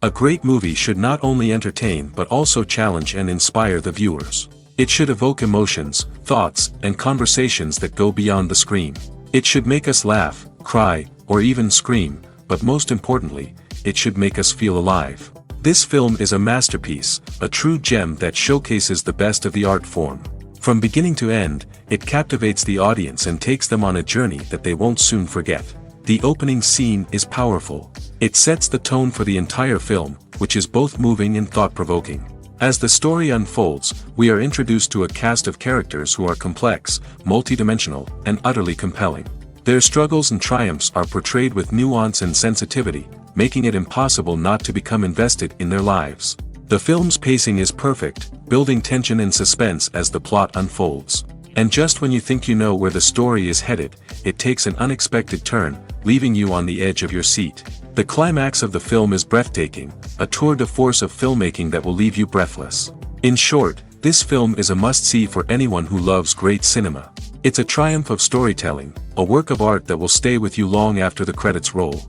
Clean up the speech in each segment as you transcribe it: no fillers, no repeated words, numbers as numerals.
A great movie should not only entertain but also challenge and inspire the viewers. It should evoke emotions, thoughts, and conversations that go beyond the screen. It should make us laugh, cry, or even scream, but most importantly, it should make us feel alive. This film is a masterpiece, a true gem that showcases the best of the art form. From beginning to end, it captivates the audience and takes them on a journey that they won't soon forget. The opening scene is powerful. It sets the tone for the entire film, which is both moving and thought-provoking. As the story unfolds, we are introduced to a cast of characters who are complex, multidimensional, and utterly compelling. Their struggles and triumphs are portrayed with nuance and sensitivity, making it impossible not to become invested in their lives. The film's pacing is perfect, building tension and suspense as the plot unfolds. And just when you think you know where the story is headed, it takes an unexpected turn, leaving you on the edge of your seat. The climax of the film is breathtaking, a tour de force of filmmaking that will leave you breathless. In short, this film is a must-see for anyone who loves great cinema. It's a triumph of storytelling, a work of art that will stay with you long after the credits roll.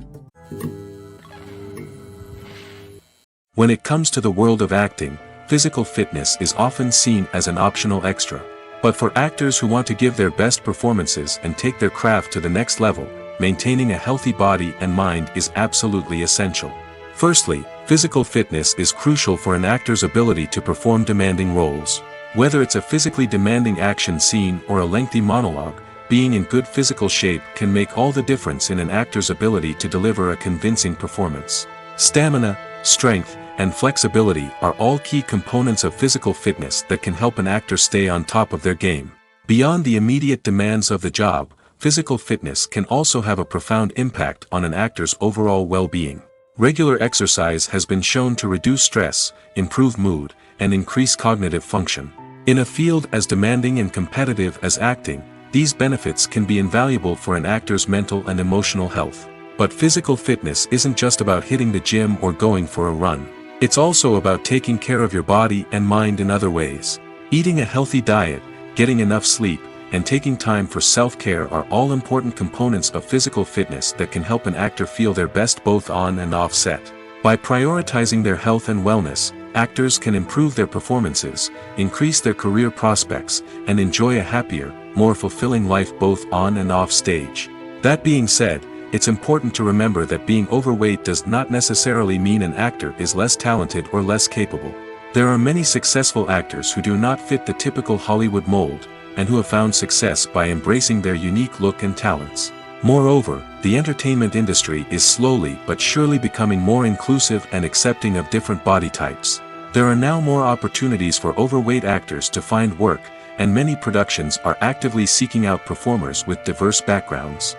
When it comes to the world of acting, physical fitness is often seen as an optional extra. But for actors who want to give their best performances and take their craft to the next level, maintaining a healthy body and mind is absolutely essential. Firstly, physical fitness is crucial for an actor's ability to perform demanding roles. Whether it's a physically demanding action scene or a lengthy monologue, being in good physical shape can make all the difference in an actor's ability to deliver a convincing performance. Stamina, strength, and flexibility are all key components of physical fitness that can help an actor stay on top of their game. Beyond the immediate demands of the job, physical fitness can also have a profound impact on an actor's overall well-being. Regular exercise has been shown to reduce stress, improve mood, and increase cognitive function. In a field as demanding and competitive as acting, these benefits can be invaluable for an actor's mental and emotional health. But physical fitness isn't just about hitting the gym or going for a run. It's also about taking care of your body and mind in other ways. Eating a healthy diet, getting enough sleep, and taking time for self-care are all important components of physical fitness that can help an actor feel their best both on and off set. By prioritizing their health and wellness, actors can improve their performances, increase their career prospects, and enjoy a happier, more fulfilling life both on and off stage. That being said, it's important to remember that being overweight does not necessarily mean an actor is less talented or less capable. There are many successful actors who do not fit the typical Hollywood mold, and who have found success by embracing their unique look and talents. Moreover, the entertainment industry is slowly but surely becoming more inclusive and accepting of different body types. There are now more opportunities for overweight actors to find work, and many productions are actively seeking out performers with diverse backgrounds.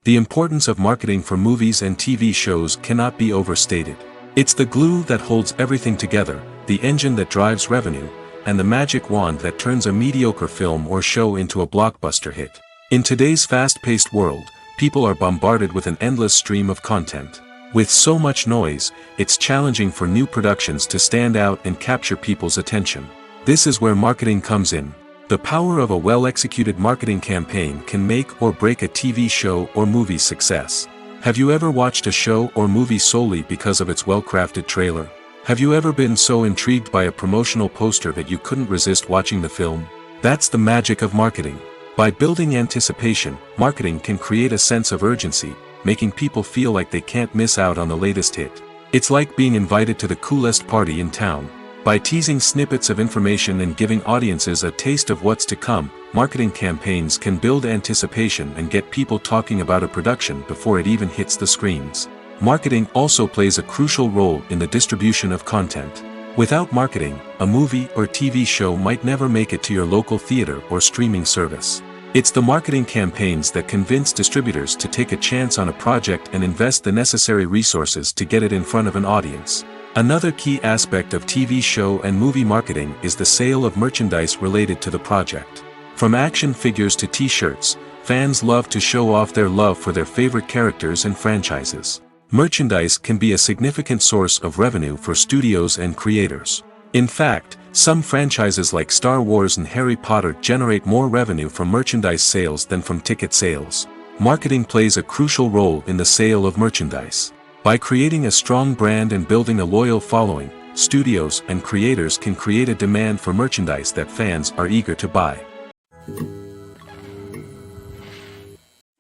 The importance of marketing for movies and TV shows cannot be overstated. It's the glue that holds everything together, the engine that drives revenue, and the magic wand that turns a mediocre film or show into a blockbuster hit. In today's fast-paced world, people are bombarded with an endless stream of content. With so much noise, it's challenging for new productions to stand out and capture people's attention. This is where marketing comes in. The power of a well-executed marketing campaign can make or break a TV show or movie's success. Have you ever watched a show or movie solely because of its well-crafted trailer? Have you ever been so intrigued by a promotional poster that you couldn't resist watching the film? That's the magic of marketing. By building anticipation, marketing can create a sense of urgency, making people feel like they can't miss out on the latest hit. It's like being invited to the coolest party in town. By teasing snippets of information and giving audiences a taste of what's to come, marketing campaigns can build anticipation and get people talking about a production before it even hits the screens. Marketing also plays a crucial role in the distribution of content. Without marketing, a movie or TV show might never make it to your local theater or streaming service. It's the marketing campaigns that convince distributors to take a chance on a project and invest the necessary resources to get it in front of an audience. Another key aspect of TV show and movie marketing is the sale of merchandise related to the project. From action figures to t-shirts, fans love to show off their love for their favorite characters and franchises. Merchandise can be a significant source of revenue for studios and creators. In fact, some franchises like Star Wars and Harry Potter generate more revenue from merchandise sales than from ticket sales. Marketing plays a crucial role in the sale of merchandise. By creating a strong brand and building a loyal following, studios and creators can create a demand for merchandise that fans are eager to buy.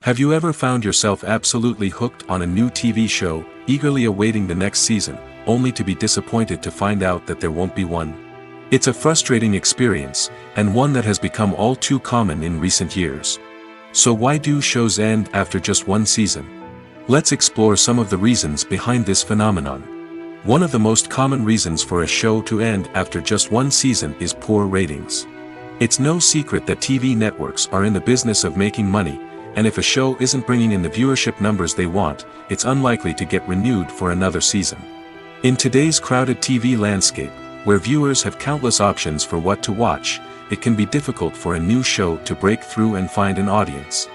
Have you ever found yourself absolutely hooked on a new TV show, eagerly awaiting the next season, only to be disappointed to find out that there won't be one? It's a frustrating experience, and one that has become all too common in recent years. So why do shows end after just one season? Let's explore some of the reasons behind this phenomenon. One of the most common reasons for a show to end after just one season is poor ratings. It's no secret that TV networks are in the business of making money, and if a show isn't bringing in the viewership numbers they want, it's unlikely to get renewed for another season. In today's crowded TV landscape, where viewers have countless options for what to watch, it can be difficult for a new show to break through and find an audience.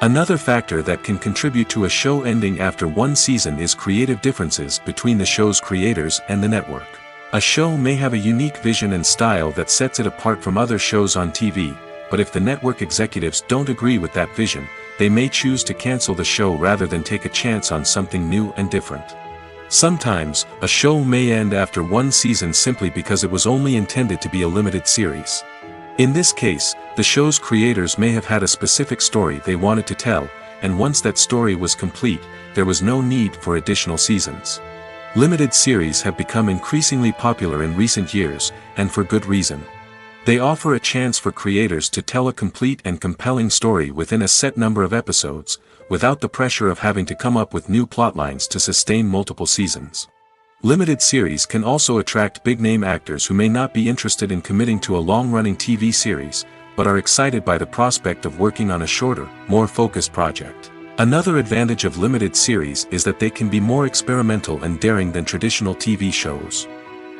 Another factor that can contribute to a show ending after one season is creative differences between the show's creators and the network. A show may have a unique vision and style that sets it apart from other shows on TV, but if the network executives don't agree with that vision, they may choose to cancel the show rather than take a chance on something new and different. Sometimes, a show may end after one season simply because it was only intended to be a limited series. In this case, the show's creators may have had a specific story they wanted to tell, and once that story was complete, there was no need for additional seasons. Limited series have become increasingly popular in recent years, and for good reason. They offer a chance for creators to tell a complete and compelling story within a set number of episodes, without the pressure of having to come up with new plotlines to sustain multiple seasons. Limited series can also attract big-name actors who may not be interested in committing to a long-running TV series, but are excited by the prospect of working on a shorter, more focused project. Another advantage of limited series is that they can be more experimental and daring than traditional TV shows.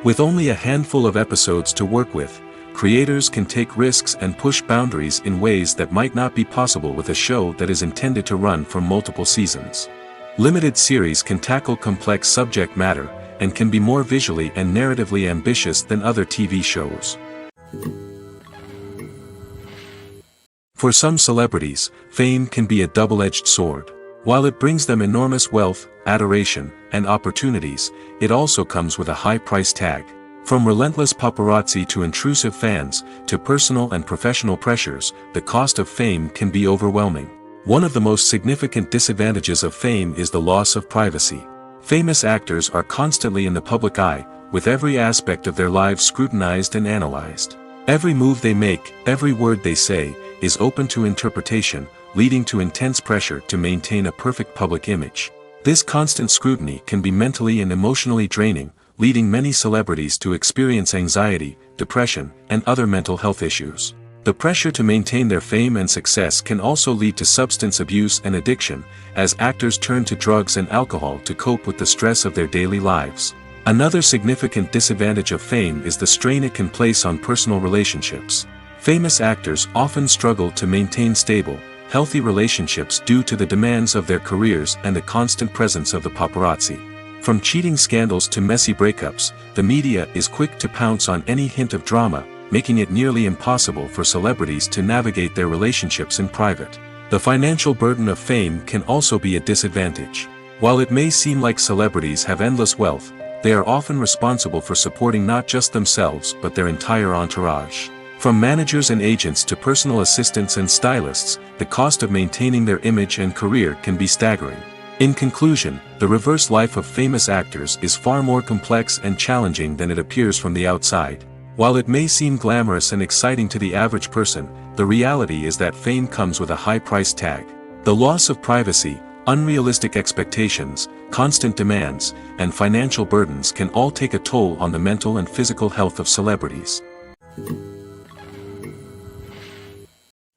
With only a handful of episodes to work with, creators can take risks and push boundaries in ways that might not be possible with a show that is intended to run for multiple seasons. Limited series can tackle complex subject matter, and can be more visually and narratively ambitious than other TV shows. For some celebrities, fame can be a double-edged sword. While it brings them enormous wealth, adoration, and opportunities, it also comes with a high price tag. From relentless paparazzi to intrusive fans, to personal and professional pressures, the cost of fame can be overwhelming. One of the most significant disadvantages of fame is the loss of privacy. Famous actors are constantly in the public eye, with every aspect of their lives scrutinized and analyzed. Every move they make, every word they say, is open to interpretation, leading to intense pressure to maintain a perfect public image. This constant scrutiny can be mentally and emotionally draining, leading many celebrities to experience anxiety, depression, and other mental health issues. The pressure to maintain their fame and success can also lead to substance abuse and addiction, as actors turn to drugs and alcohol to cope with the stress of their daily lives. Another significant disadvantage of fame is the strain it can place on personal relationships. Famous actors often struggle to maintain stable, healthy relationships due to the demands of their careers and the constant presence of the paparazzi. From cheating scandals to messy breakups, the media is quick to pounce on any hint of drama, making it nearly impossible for celebrities to navigate their relationships in private. The financial burden of fame can also be a disadvantage. While it may seem like celebrities have endless wealth, they are often responsible for supporting not just themselves but their entire entourage. From managers and agents to personal assistants and stylists, the cost of maintaining their image and career can be staggering. In conclusion, the reverse life of famous actors is far more complex and challenging than it appears from the outside. While it may seem glamorous and exciting to the average person, the reality is that fame comes with a high price tag. The loss of privacy, unrealistic expectations, constant demands, and financial burdens can all take a toll on the mental and physical health of celebrities.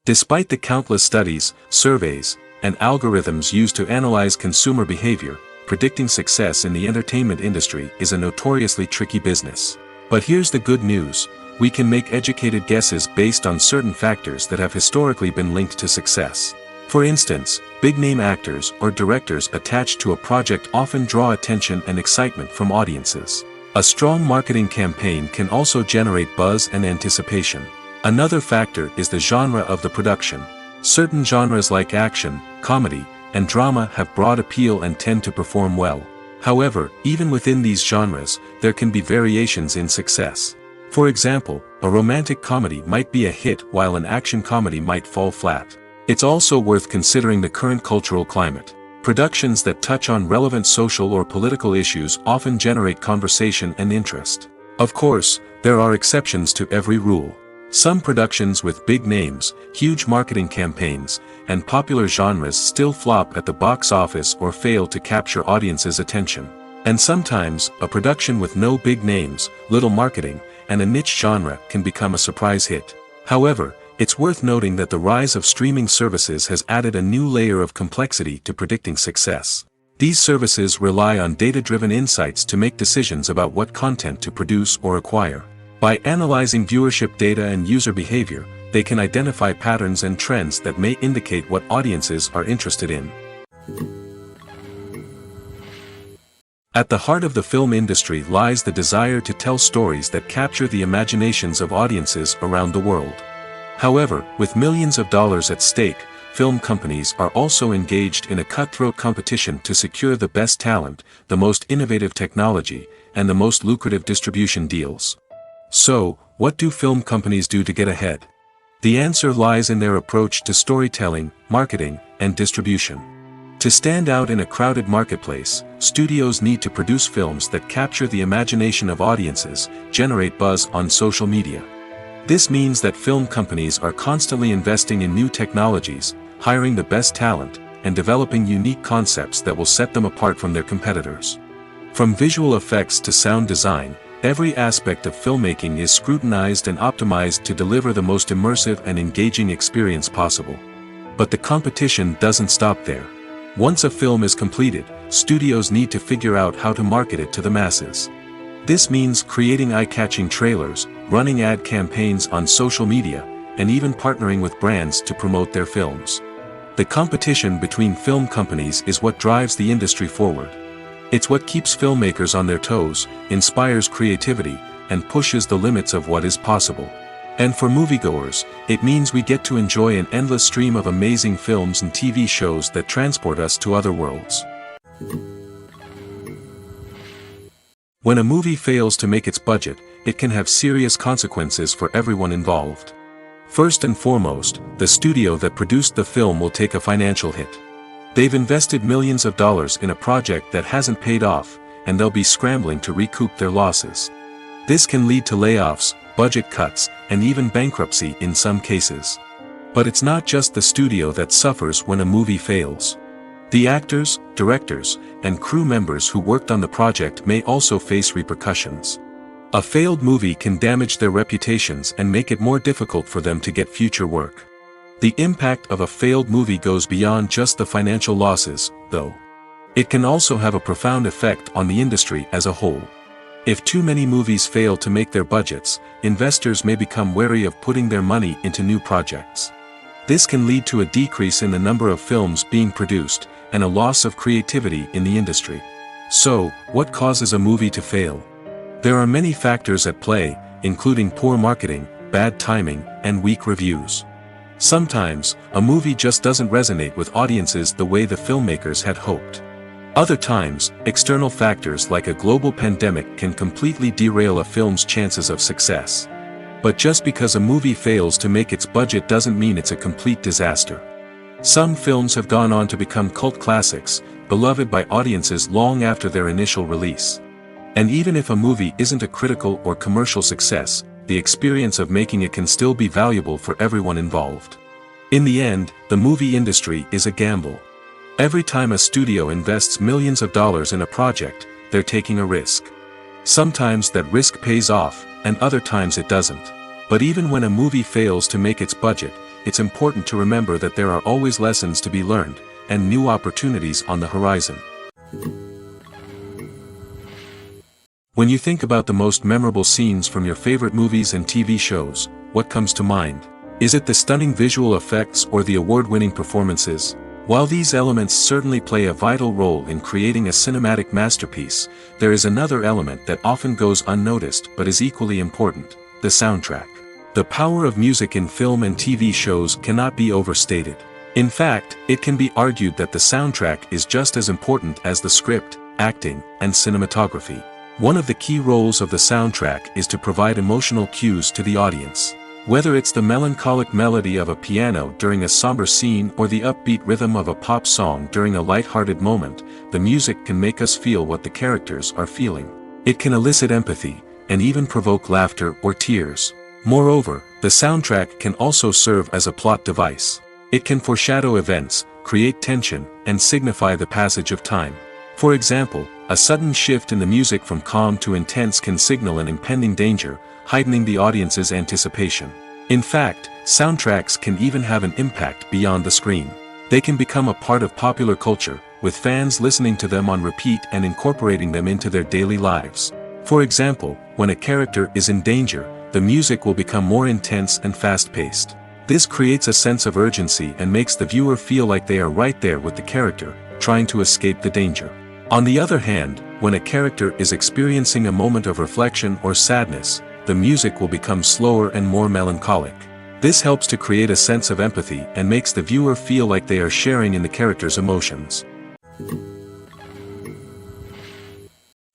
Despite the countless studies, surveys, and algorithms used to analyze consumer behavior, predicting success in the entertainment industry is a notoriously tricky business. But here's the good news: we can make educated guesses based on certain factors that have historically been linked to success. For instance, big-name actors or directors attached to a project often draw attention and excitement from audiences. A strong marketing campaign can also generate buzz and anticipation. Another factor is the genre of the production. Certain genres like action, comedy, and drama have broad appeal and tend to perform well. However, even within these genres, there can be variations in success. For example, a romantic comedy might be a hit while an action comedy might fall flat. It's also worth considering the current cultural climate. Productions that touch on relevant social or political issues often generate conversation and interest. Of course, there are exceptions to every rule. Some productions with big names, huge marketing campaigns, and popular genres still flop at the box office or fail to capture audiences' attention. And sometimes, a production with no big names, little marketing, and a niche genre can become a surprise hit. However, it's worth noting that the rise of streaming services has added a new layer of complexity to predicting success. These services rely on data-driven insights to make decisions about what content to produce or acquire. By analyzing viewership data and user behavior, they can identify patterns and trends that may indicate what audiences are interested in. At the heart of the film industry lies the desire to tell stories that capture the imaginations of audiences around the world. However, with millions of dollars at stake, film companies are also engaged in a cutthroat competition to secure the best talent, the most innovative technology, and the most lucrative distribution deals. So, what do film companies do to get ahead? The answer lies in their approach to storytelling, marketing, and distribution. To stand out in a crowded marketplace, studios need to produce films that capture the imagination of audiences, generate buzz on social media. This means that film companies are constantly investing in new technologies, hiring the best talent, and developing unique concepts that will set them apart from their competitors. From visual effects to sound design, every aspect of filmmaking is scrutinized and optimized to deliver the most immersive and engaging experience possible. But the competition doesn't stop there. Once a film is completed, studios need to figure out how to market it to the masses. This means creating eye-catching trailers, running ad campaigns on social media, and even partnering with brands to promote their films. The competition between film companies is what drives the industry forward. It's what keeps filmmakers on their toes, inspires creativity, and pushes the limits of what is possible. And for moviegoers, it means we get to enjoy an endless stream of amazing films and TV shows that transport us to other worlds. When a movie fails to make its budget, it can have serious consequences for everyone involved. First and foremost, the studio that produced the film will take a financial hit. They've invested millions of dollars in a project that hasn't paid off, and they'll be scrambling to recoup their losses. This can lead to layoffs, budget cuts, and even bankruptcy in some cases. But it's not just the studio that suffers when a movie fails. The actors, directors, and crew members who worked on the project may also face repercussions. A failed movie can damage their reputations and make it more difficult for them to get future work. The impact of a failed movie goes beyond just the financial losses, though. It can also have a profound effect on the industry as a whole. If too many movies fail to make their budgets, investors may become wary of putting their money into new projects. This can lead to a decrease in the number of films being produced, and a loss of creativity in the industry. So, what causes a movie to fail? There are many factors at play, including poor marketing, bad timing, and weak reviews. Sometimes, a movie just doesn't resonate with audiences the way the filmmakers had hoped. Other times, external factors like a global pandemic can completely derail a film's chances of success. But just because a movie fails to make its budget doesn't mean it's a complete disaster. Some films have gone on to become cult classics, beloved by audiences long after their initial release. And even if a movie isn't a critical or commercial success, the experience of making it can still be valuable for everyone involved. In the end, the movie industry is a gamble. Every time a studio invests millions of dollars in a project, they're taking a risk. Sometimes that risk pays off, and other times it doesn't. But even when a movie fails to make its budget, it's important to remember that there are always lessons to be learned, and new opportunities on the horizon. When you think about the most memorable scenes from your favorite movies and TV shows, what comes to mind? Is it the stunning visual effects or the award-winning performances? While these elements certainly play a vital role in creating a cinematic masterpiece, there is another element that often goes unnoticed but is equally important: the soundtrack. The power of music in film and TV shows cannot be overstated. In fact, it can be argued that the soundtrack is just as important as the script, acting, and cinematography. One of the key roles of the soundtrack is to provide emotional cues to the audience. Whether it's the melancholic melody of a piano during a somber scene or the upbeat rhythm of a pop song during a light-hearted moment, the music can make us feel what the characters are feeling. It can elicit empathy, and even provoke laughter or tears. Moreover, the soundtrack can also serve as a plot device. It can foreshadow events, create tension, and signify the passage of time. For example, a sudden shift in the music from calm to intense can signal an impending danger, heightening the audience's anticipation. In fact, soundtracks can even have an impact beyond the screen. They can become a part of popular culture, with fans listening to them on repeat and incorporating them into their daily lives. For example, when a character is in danger, the music will become more intense and fast-paced. This creates a sense of urgency and makes the viewer feel like they are right there with the character, trying to escape the danger. On the other hand, when a character is experiencing a moment of reflection or sadness, the music will become slower and more melancholic. This helps to create a sense of empathy and makes the viewer feel like they are sharing in the character's emotions.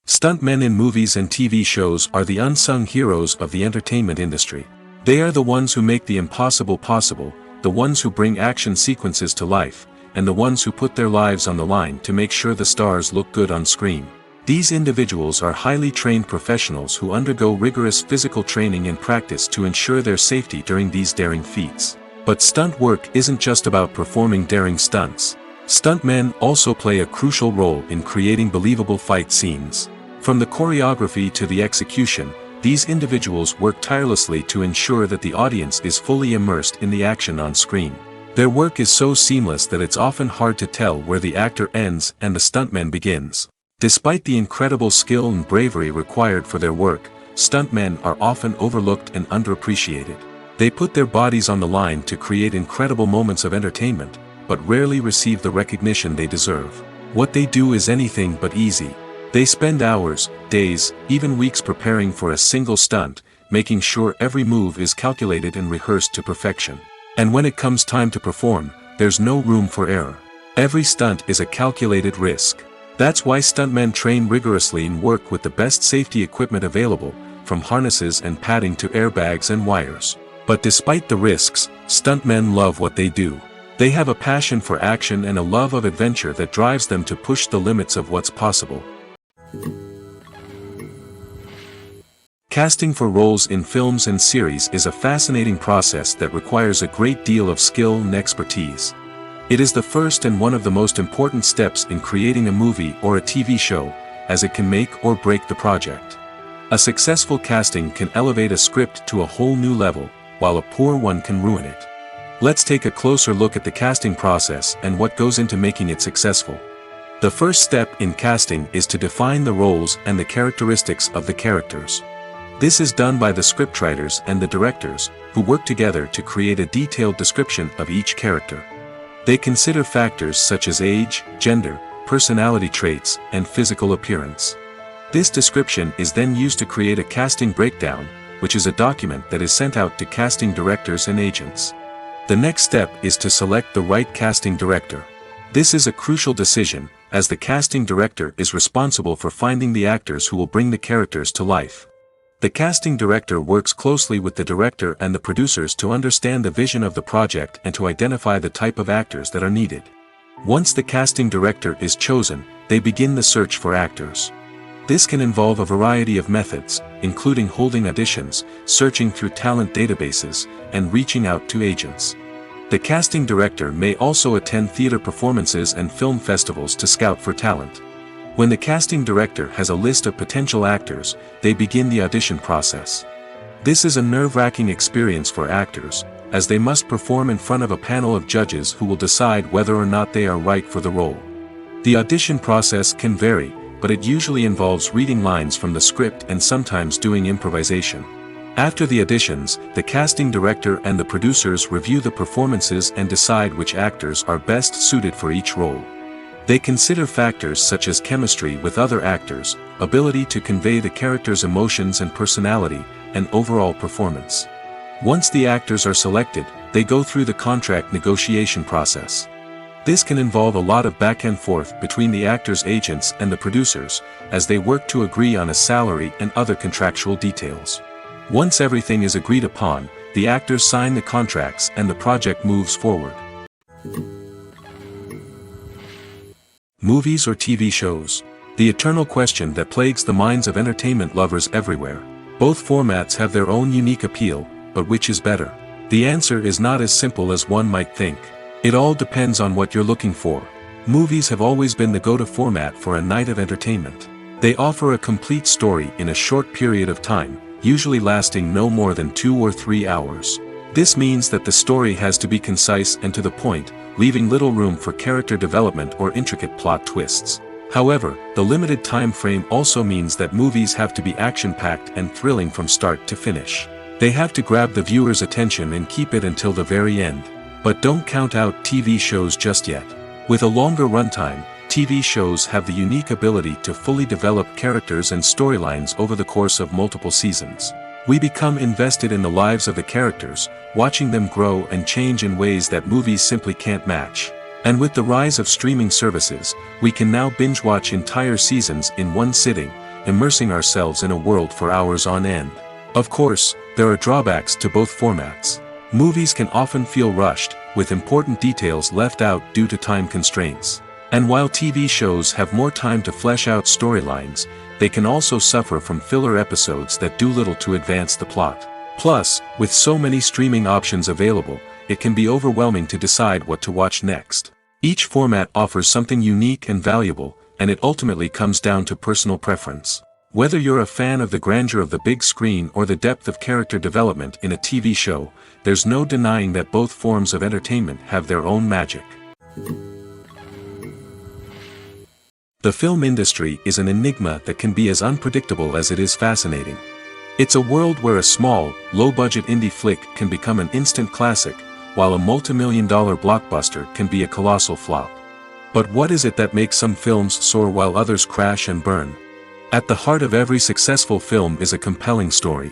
Stuntmen in movies and TV shows are the unsung heroes of the entertainment industry. They are the ones who make the impossible possible, the ones who bring action sequences to life, and the ones who put their lives on the line to make sure the stars look good on screen. These individuals are highly trained professionals who undergo rigorous physical training and practice to ensure their safety during these daring feats. But stunt work isn't just about performing daring stunts. Stuntmen also play a crucial role in creating believable fight scenes. From the choreography to the execution, these individuals work tirelessly to ensure that the audience is fully immersed in the action on screen. Their work is so seamless that it's often hard to tell where the actor ends and the stuntman begins. Despite the incredible skill and bravery required for their work, stuntmen are often overlooked and underappreciated. They put their bodies on the line to create incredible moments of entertainment, but rarely receive the recognition they deserve. What they do is anything but easy. They spend hours, days, even weeks preparing for a single stunt, making sure every move is calculated and rehearsed to perfection. And when it comes time to perform, there's no room for error. Every stunt is a calculated risk. That's why stuntmen train rigorously and work with the best safety equipment available, from harnesses and padding to airbags and wires. But despite the risks, stuntmen love what they do. They have a passion for action and a love of adventure that drives them to push the limits of what's possible. Casting for roles in films and series is a fascinating process that requires a great deal of skill and expertise. It is the first and one of the most important steps in creating a movie or a TV show, as it can make or break the project. A successful casting can elevate a script to a whole new level, while a poor one can ruin it. Let's take a closer look at the casting process and what goes into making it successful. The first step in casting is to define the roles and the characteristics of the characters. This is done by the scriptwriters and the directors, who work together to create a detailed description of each character. They consider factors such as age, gender, personality traits, and physical appearance. This description is then used to create a casting breakdown, which is a document that is sent out to casting directors and agents. The next step is to select the right casting director. This is a crucial decision, as the casting director is responsible for finding the actors who will bring the characters to life. The casting director works closely with the director and the producers to understand the vision of the project and to identify the type of actors that are needed. Once the casting director is chosen, they begin the search for actors. This can involve a variety of methods, including holding auditions, searching through talent databases, and reaching out to agents. The casting director may also attend theater performances and film festivals to scout for talent. When the casting director has a list of potential actors, they begin the audition process. This is a nerve-wracking experience for actors, as they must perform in front of a panel of judges who will decide whether or not they are right for the role. The audition process can vary, but it usually involves reading lines from the script and sometimes doing improvisation. After the auditions, the casting director and the producers review the performances and decide which actors are best suited for each role. They consider factors such as chemistry with other actors, ability to convey the character's emotions and personality, and overall performance. Once the actors are selected, they go through the contract negotiation process. This can involve a lot of back and forth between the actors' agents and the producers, as they work to agree on a salary and other contractual details. Once everything is agreed upon, the actors sign the contracts and the project moves forward. Movies or TV shows? The eternal question that plagues the minds of entertainment lovers everywhere. Both formats have their own unique appeal, but which is better? The answer is not as simple as one might think. It all depends on what you're looking for. Movies have always been the go-to format for a night of entertainment. They offer a complete story in a short period of time, usually lasting no more than 2 or 3 hours. This means that the story has to be concise and to the point, leaving little room for character development or intricate plot twists. However, the limited time frame also means that movies have to be action-packed and thrilling from start to finish. They have to grab the viewer's attention and keep it until the very end. But don't count out TV shows just yet. With a longer runtime, TV shows have the unique ability to fully develop characters and storylines over the course of multiple seasons. We become invested in the lives of the characters, watching them grow and change in ways that movies simply can't match. And with the rise of streaming services, we can now binge-watch entire seasons in one sitting, immersing ourselves in a world for hours on end. Of course, there are drawbacks to both formats. Movies can often feel rushed, with important details left out due to time constraints. And while TV shows have more time to flesh out storylines, they can also suffer from filler episodes that do little to advance the plot. Plus, with so many streaming options available, it can be overwhelming to decide what to watch next. Each format offers something unique and valuable, and it ultimately comes down to personal preference. Whether you're a fan of the grandeur of the big screen or the depth of character development in a TV show, there's no denying that both forms of entertainment have their own magic. The film industry is an enigma that can be as unpredictable as it is fascinating. It's a world where a small, low-budget indie flick can become an instant classic, while a multi-million-dollar blockbuster can be a colossal flop. But what is it that makes some films soar while others crash and burn? At the heart of every successful film is a compelling story.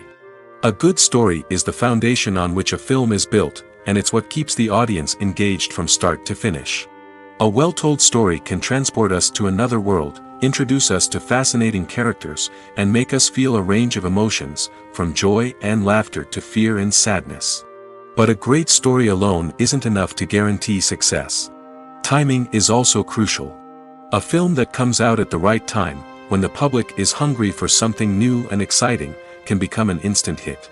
A good story is the foundation on which a film is built, and it's what keeps the audience engaged from start to finish. A well-told story can transport us to another world, introduce us to fascinating characters, and make us feel a range of emotions, from joy and laughter to fear and sadness. But a great story alone isn't enough to guarantee success. Timing is also crucial. A film that comes out at the right time, when the public is hungry for something new and exciting, can become an instant hit.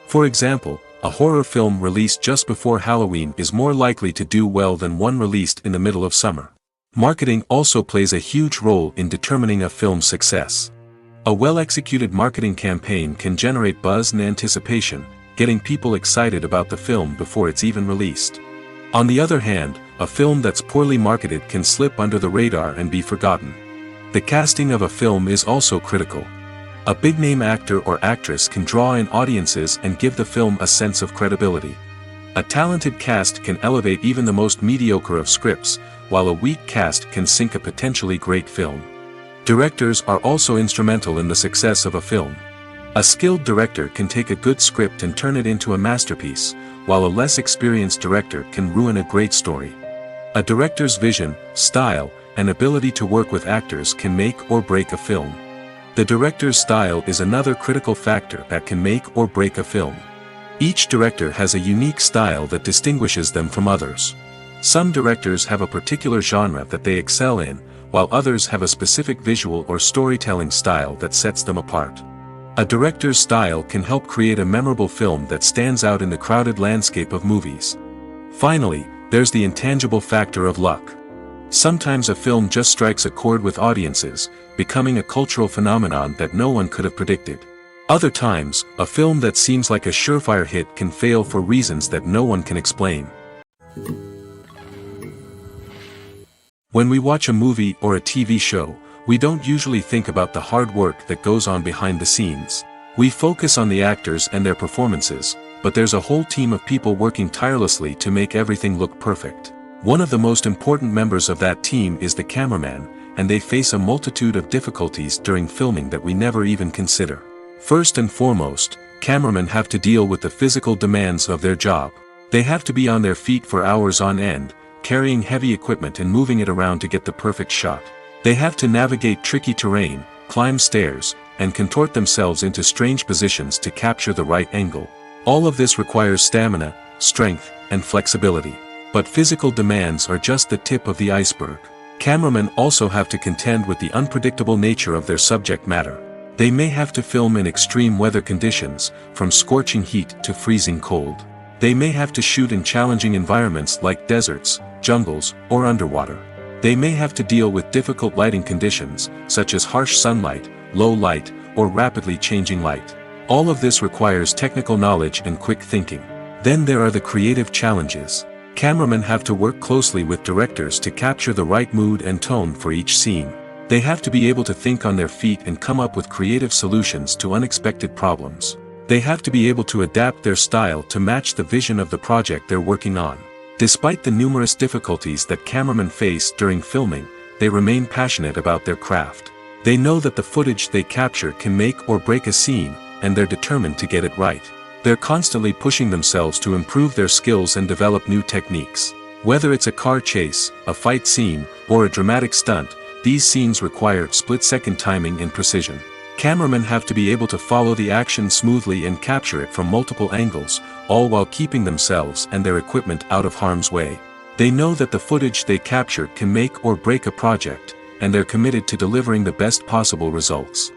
For example, a horror film released just before Halloween is more likely to do well than one released in the middle of summer. Marketing also plays a huge role in determining a film's success. A well-executed marketing campaign can generate buzz and anticipation, getting people excited about the film before it's even released. On the other hand, a film that's poorly marketed can slip under the radar and be forgotten. The casting of a film is also critical. A big-name actor or actress can draw in audiences and give the film a sense of credibility. A talented cast can elevate even the most mediocre of scripts, while a weak cast can sink a potentially great film. Directors are also instrumental in the success of a film. A skilled director can take a good script and turn it into a masterpiece, while a less experienced director can ruin a great story. A director's vision, style, and ability to work with actors can make or break a film. The director's style is another critical factor that can make or break a film. Each director has a unique style that distinguishes them from others. Some directors have a particular genre that they excel in, while others have a specific visual or storytelling style that sets them apart. A director's style can help create a memorable film that stands out in the crowded landscape of movies. Finally, there's the intangible factor of luck. Sometimes a film just strikes a chord with audiences, becoming a cultural phenomenon that no one could have predicted. Other times, a film that seems like a surefire hit can fail for reasons that no one can explain. When we watch a movie or a TV show, we don't usually think about the hard work that goes on behind the scenes. We focus on the actors and their performances, but there's a whole team of people working tirelessly to make everything look perfect. One of the most important members of that team is the cameraman, and they face a multitude of difficulties during filming that we never even consider. First and foremost, cameramen have to deal with the physical demands of their job. They have to be on their feet for hours on end, carrying heavy equipment and moving it around to get the perfect shot. They have to navigate tricky terrain, climb stairs, and contort themselves into strange positions to capture the right angle. All of this requires stamina, strength, and flexibility. But physical demands are just the tip of the iceberg. Cameramen also have to contend with the unpredictable nature of their subject matter. They may have to film in extreme weather conditions, from scorching heat to freezing cold. They may have to shoot in challenging environments like deserts, jungles, or underwater. They may have to deal with difficult lighting conditions, such as harsh sunlight, low light, or rapidly changing light. All of this requires technical knowledge and quick thinking. Then there are the creative challenges. Cameramen have to work closely with directors to capture the right mood and tone for each scene. They have to be able to think on their feet and come up with creative solutions to unexpected problems. They have to be able to adapt their style to match the vision of the project they're working on. Despite the numerous difficulties that cameramen face during filming, they remain passionate about their craft. They know that the footage they capture can make or break a scene, and they're determined to get it right. They're constantly pushing themselves to improve their skills and develop new techniques. Whether it's a car chase, a fight scene, or a dramatic stunt, these scenes require split-second timing and precision. Cameramen have to be able to follow the action smoothly and capture it from multiple angles, all while keeping themselves and their equipment out of harm's way. They know that the footage they capture can make or break a project, and they're committed to delivering the best possible results.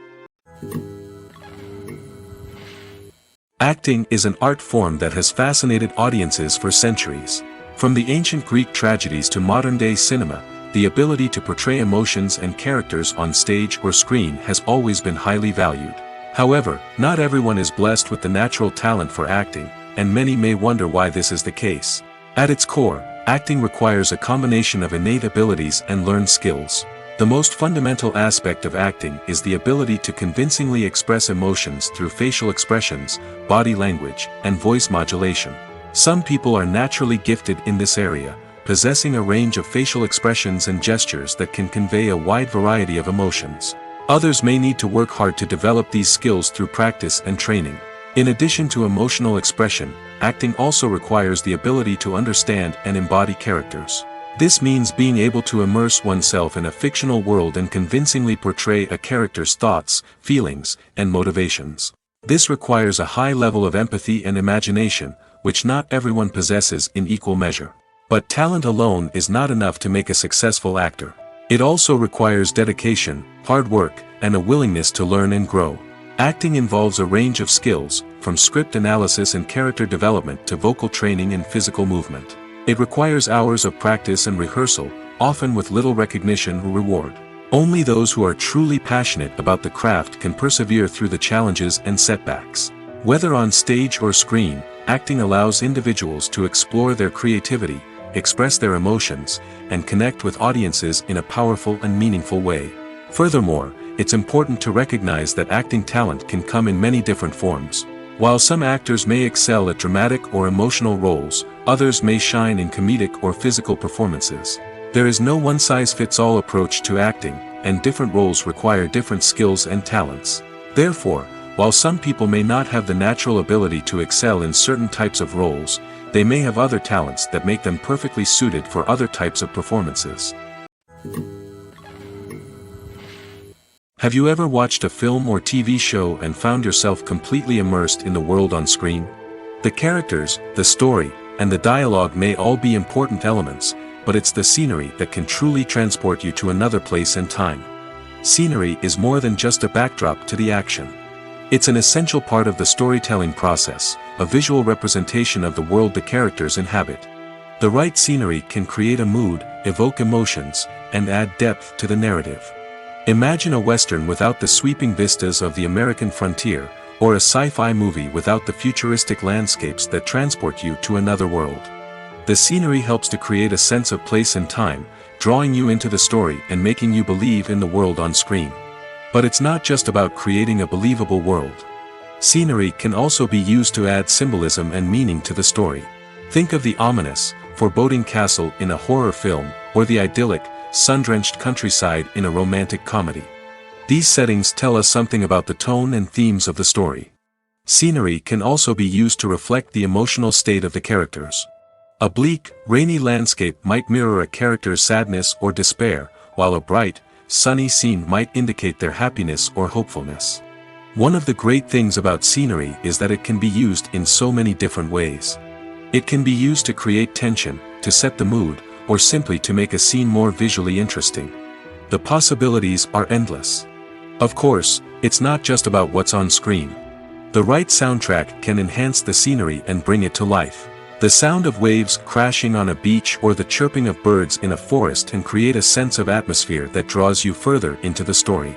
Acting is an art form that has fascinated audiences for centuries. From the ancient Greek tragedies to modern-day cinema, the ability to portray emotions and characters on stage or screen has always been highly valued. However, not everyone is blessed with the natural talent for acting, and many may wonder why this is the case. At its core, acting requires a combination of innate abilities and learned skills. The most fundamental aspect of acting is the ability to convincingly express emotions through facial expressions, body language, and voice modulation. Some people are naturally gifted in this area, possessing a range of facial expressions and gestures that can convey a wide variety of emotions. Others may need to work hard to develop these skills through practice and training. In addition to emotional expression, acting also requires the ability to understand and embody characters. This means being able to immerse oneself in a fictional world and convincingly portray a character's thoughts, feelings, and motivations. This requires a high level of empathy and imagination, which not everyone possesses in equal measure. But talent alone is not enough to make a successful actor. It also requires dedication, hard work, and a willingness to learn and grow. Acting involves a range of skills, from script analysis and character development to vocal training and physical movement. It requires hours of practice and rehearsal, often with little recognition or reward. Only those who are truly passionate about the craft can persevere through the challenges and setbacks. Whether on stage or screen, acting allows individuals to explore their creativity, express their emotions, and connect with audiences in a powerful and meaningful way. Furthermore, it's important to recognize that acting talent can come in many different forms. While some actors may excel at dramatic or emotional roles, others may shine in comedic or physical performances. There is no one-size-fits-all approach to acting, and different roles require different skills and talents. Therefore, while some people may not have the natural ability to excel in certain types of roles, they may have other talents that make them perfectly suited for other types of performances. Have you ever watched a film or TV show and found yourself completely immersed in the world on screen? The characters, the story, and the dialogue may all be important elements, but it's the scenery that can truly transport you to another place and time. Scenery is more than just a backdrop to the action. It's an essential part of the storytelling process, a visual representation of the world the characters inhabit. The right scenery can create a mood, evoke emotions, and add depth to the narrative. Imagine a Western without the sweeping vistas of the American frontier, or a sci-fi movie without the futuristic landscapes that transport you to another world. The scenery helps to create a sense of place and time, drawing you into the story and making you believe in the world on screen. But it's not just about creating a believable world. Scenery can also be used to add symbolism and meaning to the story. Think of the ominous, foreboding castle in a horror film, or the idyllic, sun-drenched countryside in a romantic comedy. These settings tell us something about the tone and themes of the story. Scenery can also be used to reflect the emotional state of the characters. A bleak, rainy landscape might mirror a character's sadness or despair, while a bright, sunny scene might indicate their happiness or hopefulness. One of the great things about scenery is that it can be used in so many different ways. It can be used to create tension, to set the mood, or simply to make a scene more visually interesting. The possibilities are endless. Of course, it's not just about what's on screen. The right soundtrack can enhance the scenery and bring it to life. The sound of waves crashing on a beach or the chirping of birds in a forest can create a sense of atmosphere that draws you further into the story.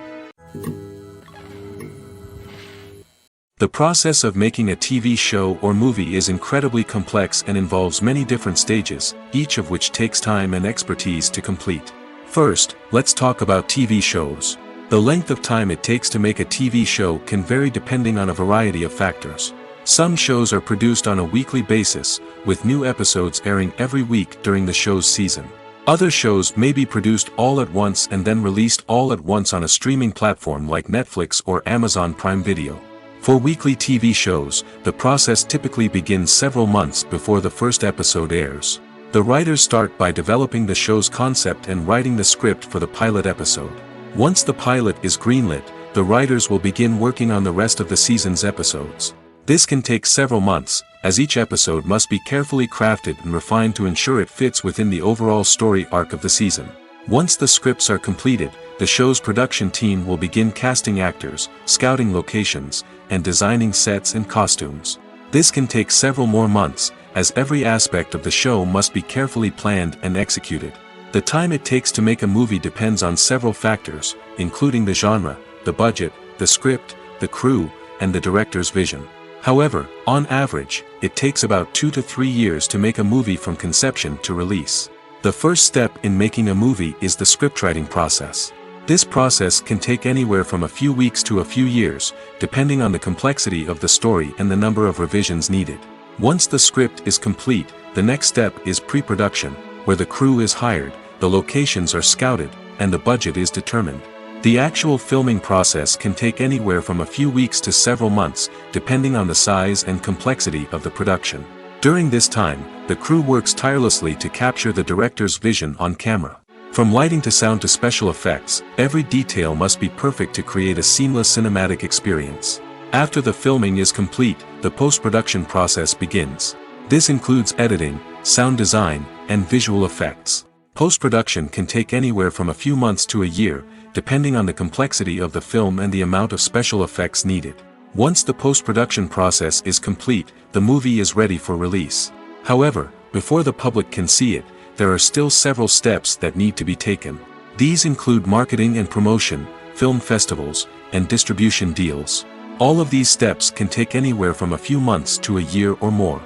The process of making a TV show or movie is incredibly complex and involves many different stages, each of which takes time and expertise to complete. First, let's talk about TV shows. The length of time it takes to make a TV show can vary depending on a variety of factors. Some shows are produced on a weekly basis, with new episodes airing every week during the show's season. Other shows may be produced all at once and then released all at once on a streaming platform like Netflix or Amazon Prime Video. For weekly TV shows, the process typically begins several months before the first episode airs. The writers start by developing the show's concept and writing the script for the pilot episode. Once the pilot is greenlit, the writers will begin working on the rest of the season's episodes. This can take several months, as each episode must be carefully crafted and refined to ensure it fits within the overall story arc of the season. Once the scripts are completed, the show's production team will begin casting actors, scouting locations, and designing sets and costumes. This can take several more months, as every aspect of the show must be carefully planned and executed. The time it takes to make a movie depends on several factors, including the genre, the budget, the script, the crew, and the director's vision. However, on average, it takes about 2 to 3 years to make a movie from conception to release. The first step in making a movie is the scriptwriting process. This process can take anywhere from a few weeks to a few years, depending on the complexity of the story and the number of revisions needed. Once the script is complete, the next step is pre-production, where the crew is hired, the locations are scouted, and the budget is determined. The actual filming process can take anywhere from a few weeks to several months, depending on the size and complexity of the production. During this time, the crew works tirelessly to capture the director's vision on camera. From lighting to sound to special effects, every detail must be perfect to create a seamless cinematic experience. After the filming is complete, the post-production process begins. This includes editing, sound design, and visual effects. Post-production can take anywhere from a few months to a year, depending on the complexity of the film and the amount of special effects needed. Once the post-production process is complete, the movie is ready for release. However, before the public can see it, there are still several steps that need to be taken. These include marketing and promotion, film festivals, and distribution deals. All of these steps can take anywhere from a few months to a year or more.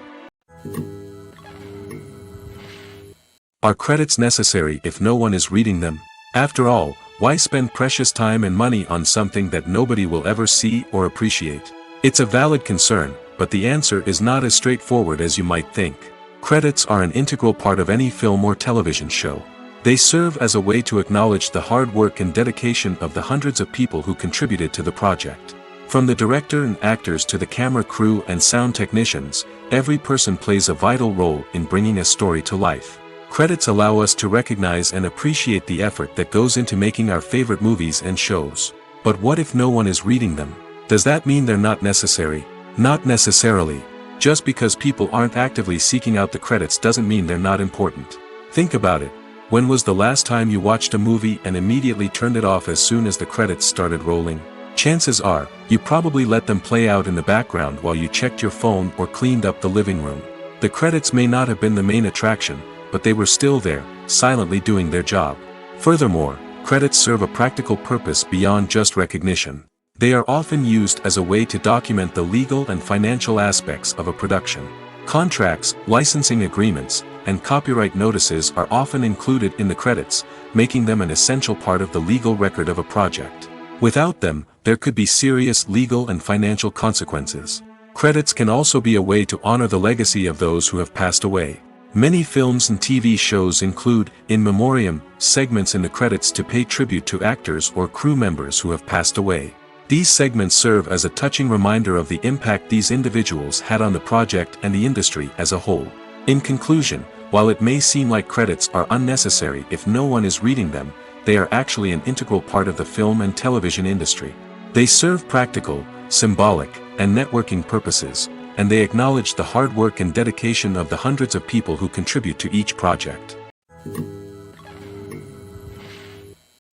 Are credits necessary if no one is reading them? After all, why spend precious time and money on something that nobody will ever see or appreciate? It's a valid concern, but the answer is not as straightforward as you might think. Credits are an integral part of any film or television show. They serve as a way to acknowledge the hard work and dedication of the hundreds of people who contributed to the project. From the director and actors to the camera crew and sound technicians, every person plays a vital role in bringing a story to life. Credits allow us to recognize and appreciate the effort that goes into making our favorite movies and shows. But what if no one is reading them? Does that mean they're not necessary? Not necessarily. Just because people aren't actively seeking out the credits doesn't mean they're not important. Think about it. When was the last time you watched a movie and immediately turned it off as soon as the credits started rolling? Chances are, you probably let them play out in the background while you checked your phone or cleaned up the living room. The credits may not have been the main attraction, but they were still there, silently doing their job. Furthermore, credits serve a practical purpose beyond just recognition. They are often used as a way to document the legal and financial aspects of a production. Contracts, licensing agreements, and copyright notices are often included in the credits, making them an essential part of the legal record of a project. Without them, there could be serious legal and financial consequences. Credits can also be a way to honor the legacy of those who have passed away. Many films and TV shows include, in memoriam, segments in the credits to pay tribute to actors or crew members who have passed away. These segments serve as a touching reminder of the impact these individuals had on the project and the industry as a whole. In conclusion, while it may seem like credits are unnecessary if no one is reading them, they are actually an integral part of the film and television industry. They serve practical, symbolic, and networking purposes, and they acknowledge the hard work and dedication of the hundreds of people who contribute to each project.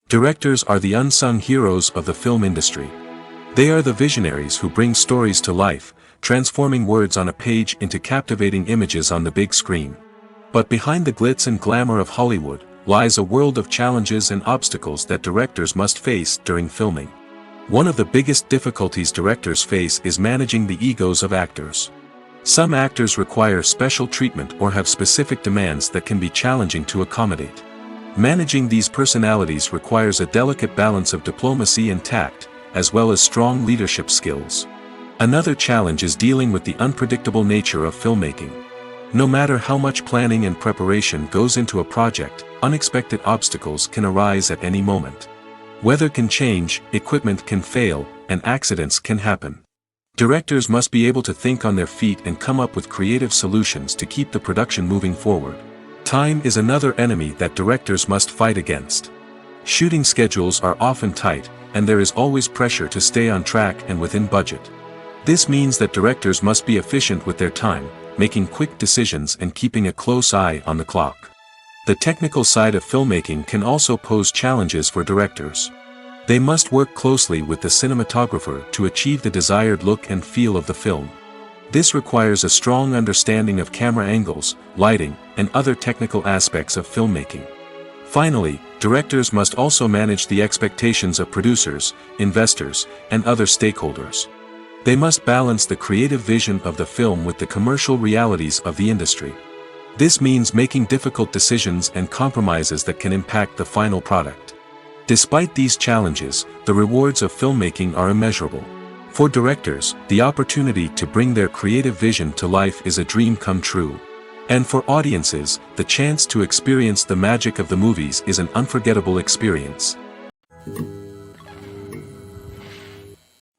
Directors are the unsung heroes of the film industry. They are the visionaries who bring stories to life, transforming words on a page into captivating images on the big screen. But behind the glitz and glamour of Hollywood, lies a world of challenges and obstacles that directors must face during filming. One of the biggest difficulties directors face is managing the egos of actors. Some actors require special treatment or have specific demands that can be challenging to accommodate. Managing these personalities requires a delicate balance of diplomacy and tact, as well as strong leadership skills. Another challenge is dealing with the unpredictable nature of filmmaking. No matter how much planning and preparation goes into a project, unexpected obstacles can arise at any moment. Weather can change, equipment can fail, and accidents can happen. Directors must be able to think on their feet and come up with creative solutions to keep the production moving forward. Time is another enemy that directors must fight against. Shooting schedules are often tight, and there is always pressure to stay on track and within budget. This means that directors must be efficient with their time, making quick decisions and keeping a close eye on the clock. The technical side of filmmaking can also pose challenges for directors. They must work closely with the cinematographer to achieve the desired look and feel of the film. This requires a strong understanding of camera angles, lighting, and other technical aspects of filmmaking. Finally, directors must also manage the expectations of producers, investors, and other stakeholders. They must balance the creative vision of the film with the commercial realities of the industry. This means making difficult decisions and compromises that can impact the final product. Despite these challenges, the rewards of filmmaking are immeasurable. For directors, the opportunity to bring their creative vision to life is a dream come true. And for audiences, the chance to experience the magic of the movies is an unforgettable experience.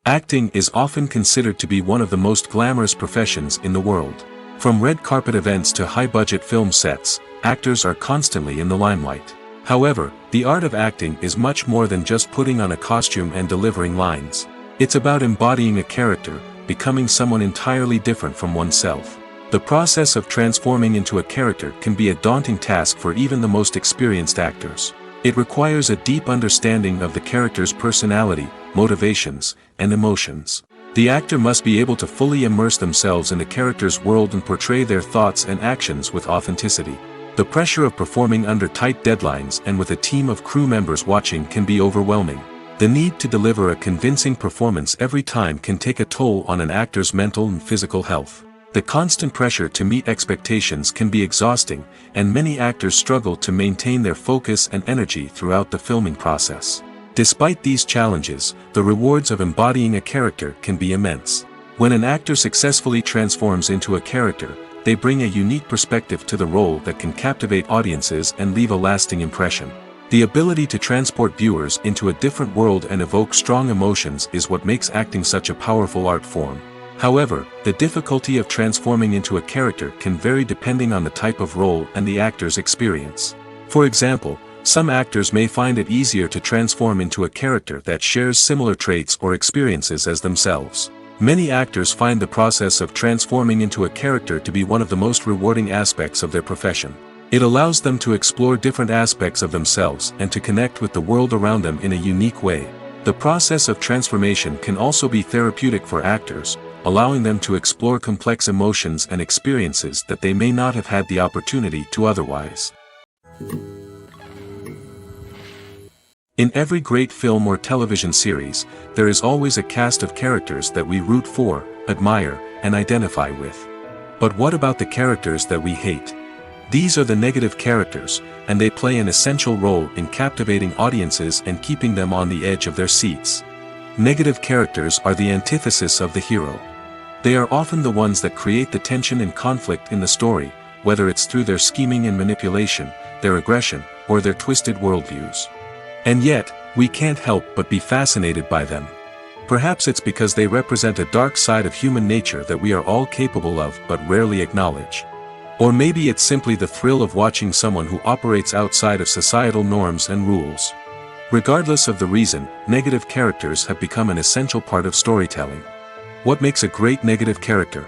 Acting is often considered to be one of the most glamorous professions in the world. From red carpet events to high-budget film sets, actors are constantly in the limelight. However, the art of acting is much more than just putting on a costume and delivering lines. It's about embodying a character, becoming someone entirely different from oneself. The process of transforming into a character can be a daunting task for even the most experienced actors. It requires a deep understanding of the character's personality, motivations, and emotions. The actor must be able to fully immerse themselves in the character's world and portray their thoughts and actions with authenticity. The pressure of performing under tight deadlines and with a team of crew members watching can be overwhelming. The need to deliver a convincing performance every time can take a toll on an actor's mental and physical health. The constant pressure to meet expectations can be exhausting, and many actors struggle to maintain their focus and energy throughout the filming process. Despite these challenges, the rewards of embodying a character can be immense. When an actor successfully transforms into a character, they bring a unique perspective to the role that can captivate audiences and leave a lasting impression. The ability to transport viewers into a different world and evoke strong emotions is what makes acting such a powerful art form. However, the difficulty of transforming into a character can vary depending on the type of role and the actor's experience. For example, some actors may find it easier to transform into a character that shares similar traits or experiences as themselves. Many actors find the process of transforming into a character to be one of the most rewarding aspects of their profession. It allows them to explore different aspects of themselves and to connect with the world around them in a unique way. The process of transformation can also be therapeutic for actors, allowing them to explore complex emotions and experiences that they may not have had the opportunity to otherwise. In every great film or television series, there is always a cast of characters that we root for, admire, and identify with. But what about the characters that we hate? These are the negative characters, and they play an essential role in captivating audiences and keeping them on the edge of their seats. Negative characters are the antithesis of the hero. They are often the ones that create the tension and conflict in the story, whether it's through their scheming and manipulation, their aggression, or their twisted worldviews. And yet, we can't help but be fascinated by them. Perhaps it's because they represent a dark side of human nature that we are all capable of but rarely acknowledge. Or maybe it's simply the thrill of watching someone who operates outside of societal norms and rules. Regardless of the reason, negative characters have become an essential part of storytelling. What makes a great negative character?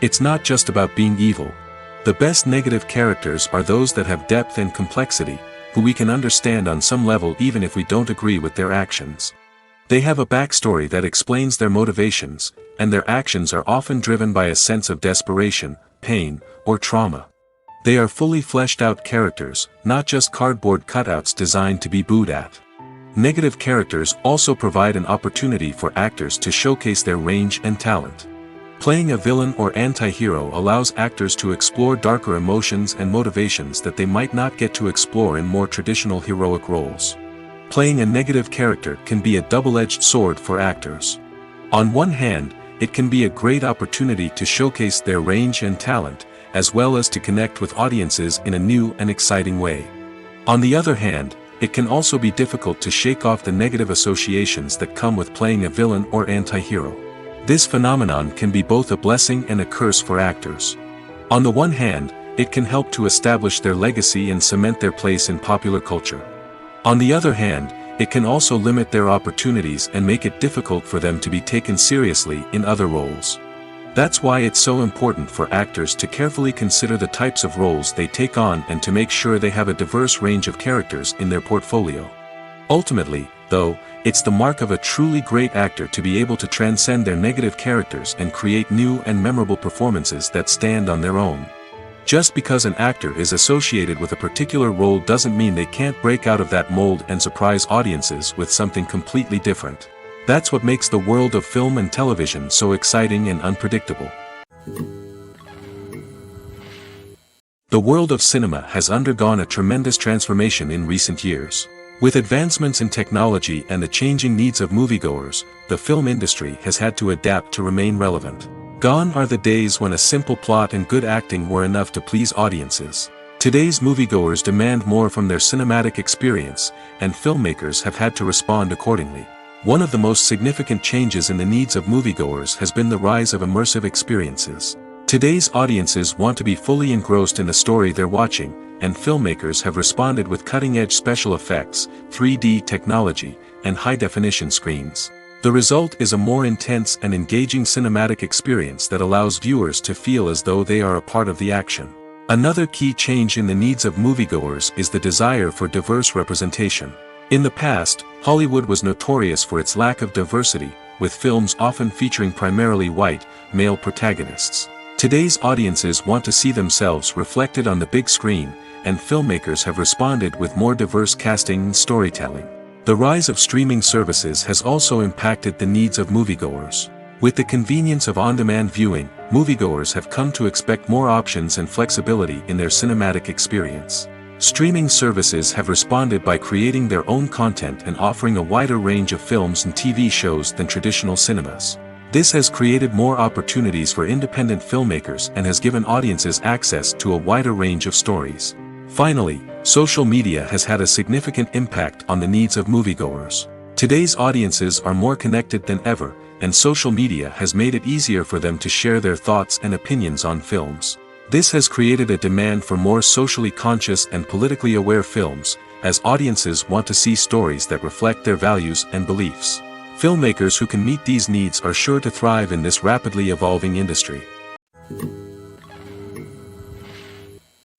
It's not just about being evil. The best negative characters are those that have depth and complexity, who we can understand on some level even if we don't agree with their actions. They have a backstory that explains their motivations, and their actions are often driven by a sense of desperation, pain, or trauma. They are fully fleshed out characters, not just cardboard cutouts designed to be booed at. Negative characters also provide an opportunity for actors to showcase their range and talent. Playing a villain or anti-hero allows actors to explore darker emotions and motivations that they might not get to explore in more traditional heroic roles. Playing a negative character can be a double-edged sword for actors. On one hand, it can be a great opportunity to showcase their range and talent, as well as to connect with audiences in a new and exciting way. On the other hand, it can also be difficult to shake off the negative associations that come with playing a villain or anti-hero. This phenomenon can be both a blessing and a curse for actors. On the one hand, it can help to establish their legacy and cement their place in popular culture. On the other hand, it can also limit their opportunities and make it difficult for them to be taken seriously in other roles. That's why it's so important for actors to carefully consider the types of roles they take on and to make sure they have a diverse range of characters in their portfolio. Ultimately, though, it's the mark of a truly great actor to be able to transcend their negative characters and create new and memorable performances that stand on their own. Just because an actor is associated with a particular role doesn't mean they can't break out of that mold and surprise audiences with something completely different. That's what makes the world of film and television so exciting and unpredictable. The world of cinema has undergone a tremendous transformation in recent years. With advancements in technology and the changing needs of moviegoers, the film industry has had to adapt to remain relevant. Gone are the days when a simple plot and good acting were enough to please audiences. Today's moviegoers demand more from their cinematic experience, and filmmakers have had to respond accordingly. One of the most significant changes in the needs of moviegoers has been the rise of immersive experiences. Today's audiences want to be fully engrossed in the story they're watching, and filmmakers have responded with cutting-edge special effects, 3D technology, and high-definition screens. The result is a more intense and engaging cinematic experience that allows viewers to feel as though they are a part of the action. Another key change in the needs of moviegoers is the desire for diverse representation. In the past, Hollywood was notorious for its lack of diversity, with films often featuring primarily white, male protagonists. Today's audiences want to see themselves reflected on the big screen, and filmmakers have responded with more diverse casting and storytelling. The rise of streaming services has also impacted the needs of moviegoers. With the convenience of on-demand viewing, moviegoers have come to expect more options and flexibility in their cinematic experience. Streaming services have responded by creating their own content and offering a wider range of films and TV shows than traditional cinemas. This has created more opportunities for independent filmmakers and has given audiences access to a wider range of stories. Finally, social media has had a significant impact on the needs of moviegoers. Today's audiences are more connected than ever, and social media has made it easier for them to share their thoughts and opinions on films. This has created a demand for more socially conscious and politically aware films, as audiences want to see stories that reflect their values and beliefs. Filmmakers who can meet these needs are sure to thrive in this rapidly evolving industry.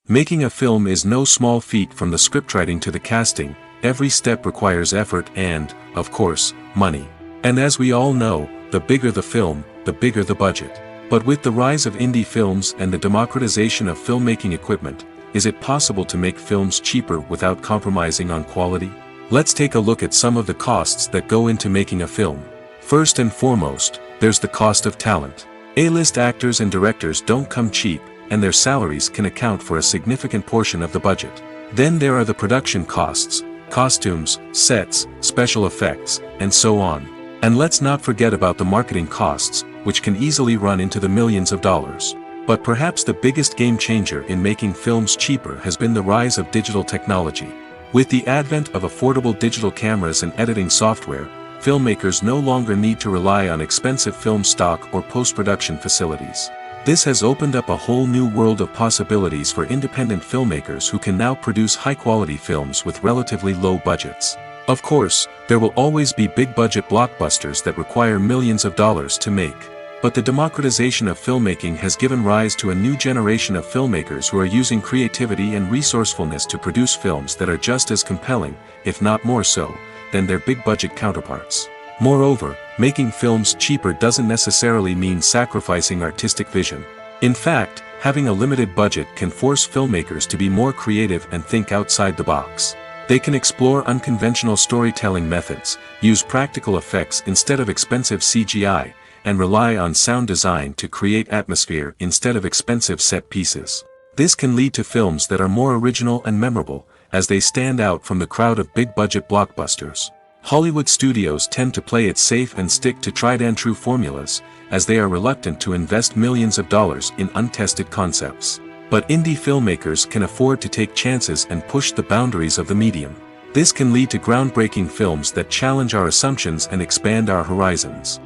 Making a film is no small feat. From the scriptwriting to the casting, every step requires effort and, of course, money. And as we all know, the bigger the film, the bigger the budget. But with the rise of indie films and the democratization of filmmaking equipment, is it possible to make films cheaper without compromising on quality? Let's take a look at some of the costs that go into making a film. First and foremost, there's the cost of talent. A-list actors and directors don't come cheap, and their salaries can account for a significant portion of the budget. Then there are the production costs, costumes, sets, special effects, and so on. And let's not forget about the marketing costs, which can easily run into the millions of dollars. But perhaps the biggest game changer in making films cheaper has been the rise of digital technology. With the advent of affordable digital cameras and editing software, filmmakers no longer need to rely on expensive film stock or post-production facilities. This has opened up a whole new world of possibilities for independent filmmakers who can now produce high-quality films with relatively low budgets. Of course, there will always be big-budget blockbusters that require millions of dollars to make. But the democratization of filmmaking has given rise to a new generation of filmmakers who are using creativity and resourcefulness to produce films that are just as compelling, if not more so, than their big-budget counterparts. Moreover, making films cheaper doesn't necessarily mean sacrificing artistic vision. In fact, having a limited budget can force filmmakers to be more creative and think outside the box. They can explore unconventional storytelling methods, use practical effects instead of expensive CGI, and rely on sound design to create atmosphere instead of expensive set pieces. This can lead to films that are more original and memorable, as they stand out from the crowd of big-budget blockbusters. Hollywood studios tend to play it safe and stick to tried-and-true formulas, as they are reluctant to invest millions of dollars in untested concepts. But indie filmmakers can afford to take chances and push the boundaries of the medium. This can lead to groundbreaking films that challenge our assumptions and expand our horizons.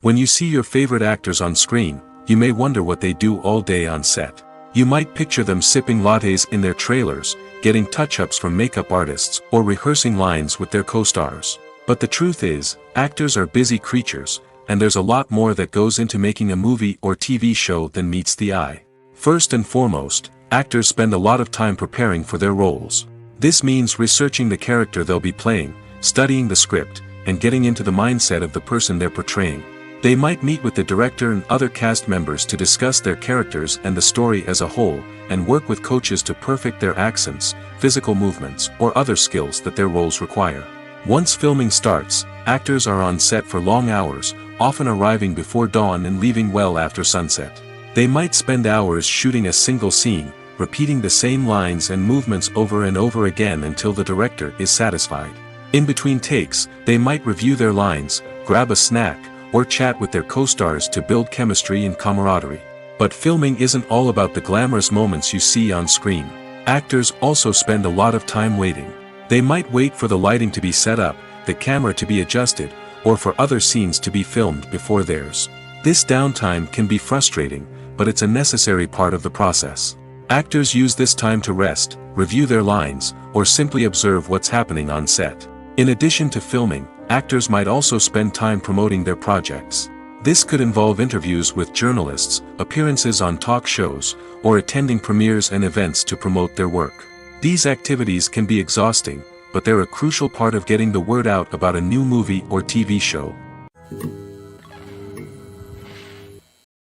When you see your favorite actors on screen, you may wonder what they do all day on set. You might picture them sipping lattes in their trailers, getting touch-ups from makeup artists, or rehearsing lines with their co-stars. But the truth is, actors are busy creatures, and there's a lot more that goes into making a movie or TV show than meets the eye. First and foremost, actors spend a lot of time preparing for their roles. This means researching the character they'll be playing, studying the script, and getting into the mindset of the person they're portraying. They might meet with the director and other cast members to discuss their characters and the story as a whole, and work with coaches to perfect their accents, physical movements, or other skills that their roles require. Once filming starts, actors are on set for long hours, often arriving before dawn and leaving well after sunset. They might spend hours shooting a single scene, repeating the same lines and movements over and over again until the director is satisfied. In between takes, they might review their lines, grab a snack, or chat with their co-stars to build chemistry and camaraderie. But filming isn't all about the glamorous moments you see on screen. Actors also spend a lot of time waiting. They might wait for the lighting to be set up, the camera to be adjusted, or for other scenes to be filmed before theirs. This downtime can be frustrating, but it's a necessary part of the process. Actors use this time to rest, review their lines, or simply observe what's happening on set. In addition to filming, actors might also spend time promoting their projects. This could involve interviews with journalists, appearances on talk shows, or attending premieres and events to promote their work. These activities can be exhausting, but they're a crucial part of getting the word out about a new movie or TV show.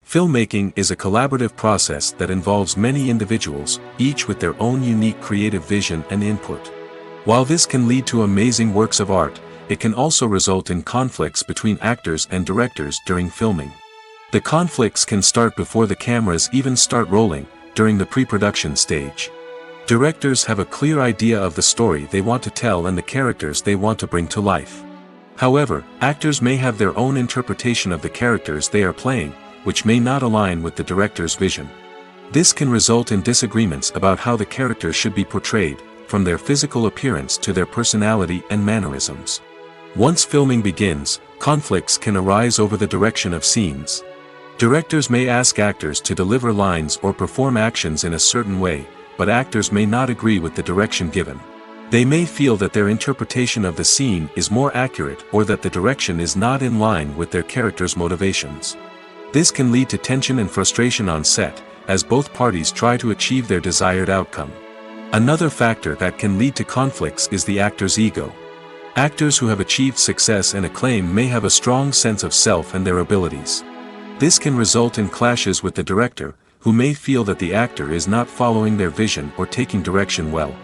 Filmmaking is a collaborative process that involves many individuals, each with their own unique creative vision and input. While this can lead to amazing works of art, it can also result in conflicts between actors and directors during filming. The conflicts can start before the cameras even start rolling, during the pre-production stage. Directors have a clear idea of the story they want to tell and the characters they want to bring to life. However, actors may have their own interpretation of the characters they are playing, which may not align with the director's vision. This can result in disagreements about how the characters should be portrayed, from their physical appearance to their personality and mannerisms. Once filming begins, conflicts can arise over the direction of scenes. Directors may ask actors to deliver lines or perform actions in a certain way, but actors may not agree with the direction given. They may feel that their interpretation of the scene is more accurate or that the direction is not in line with their character's motivations. This can lead to tension and frustration on set, as both parties try to achieve their desired outcome. Another factor that can lead to conflicts is the actor's ego. Actors who have achieved success and acclaim may have a strong sense of self and their abilities. This can result in clashes with the director, who may feel that the actor is not following their vision or taking direction well.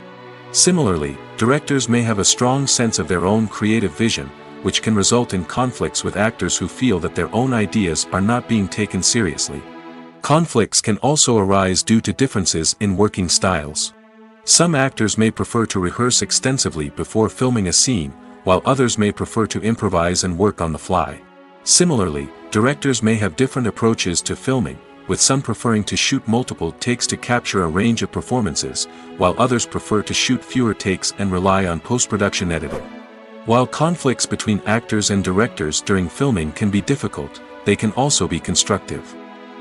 Similarly, directors may have a strong sense of their own creative vision, which can result in conflicts with actors who feel that their own ideas are not being taken seriously. Conflicts can also arise due to differences in working styles. Some actors may prefer to rehearse extensively before filming a scene, while others may prefer to improvise and work on the fly. Similarly, directors may have different approaches to filming, with some preferring to shoot multiple takes to capture a range of performances, while others prefer to shoot fewer takes and rely on post-production editing. While conflicts between actors and directors during filming can be difficult, they can also be constructive.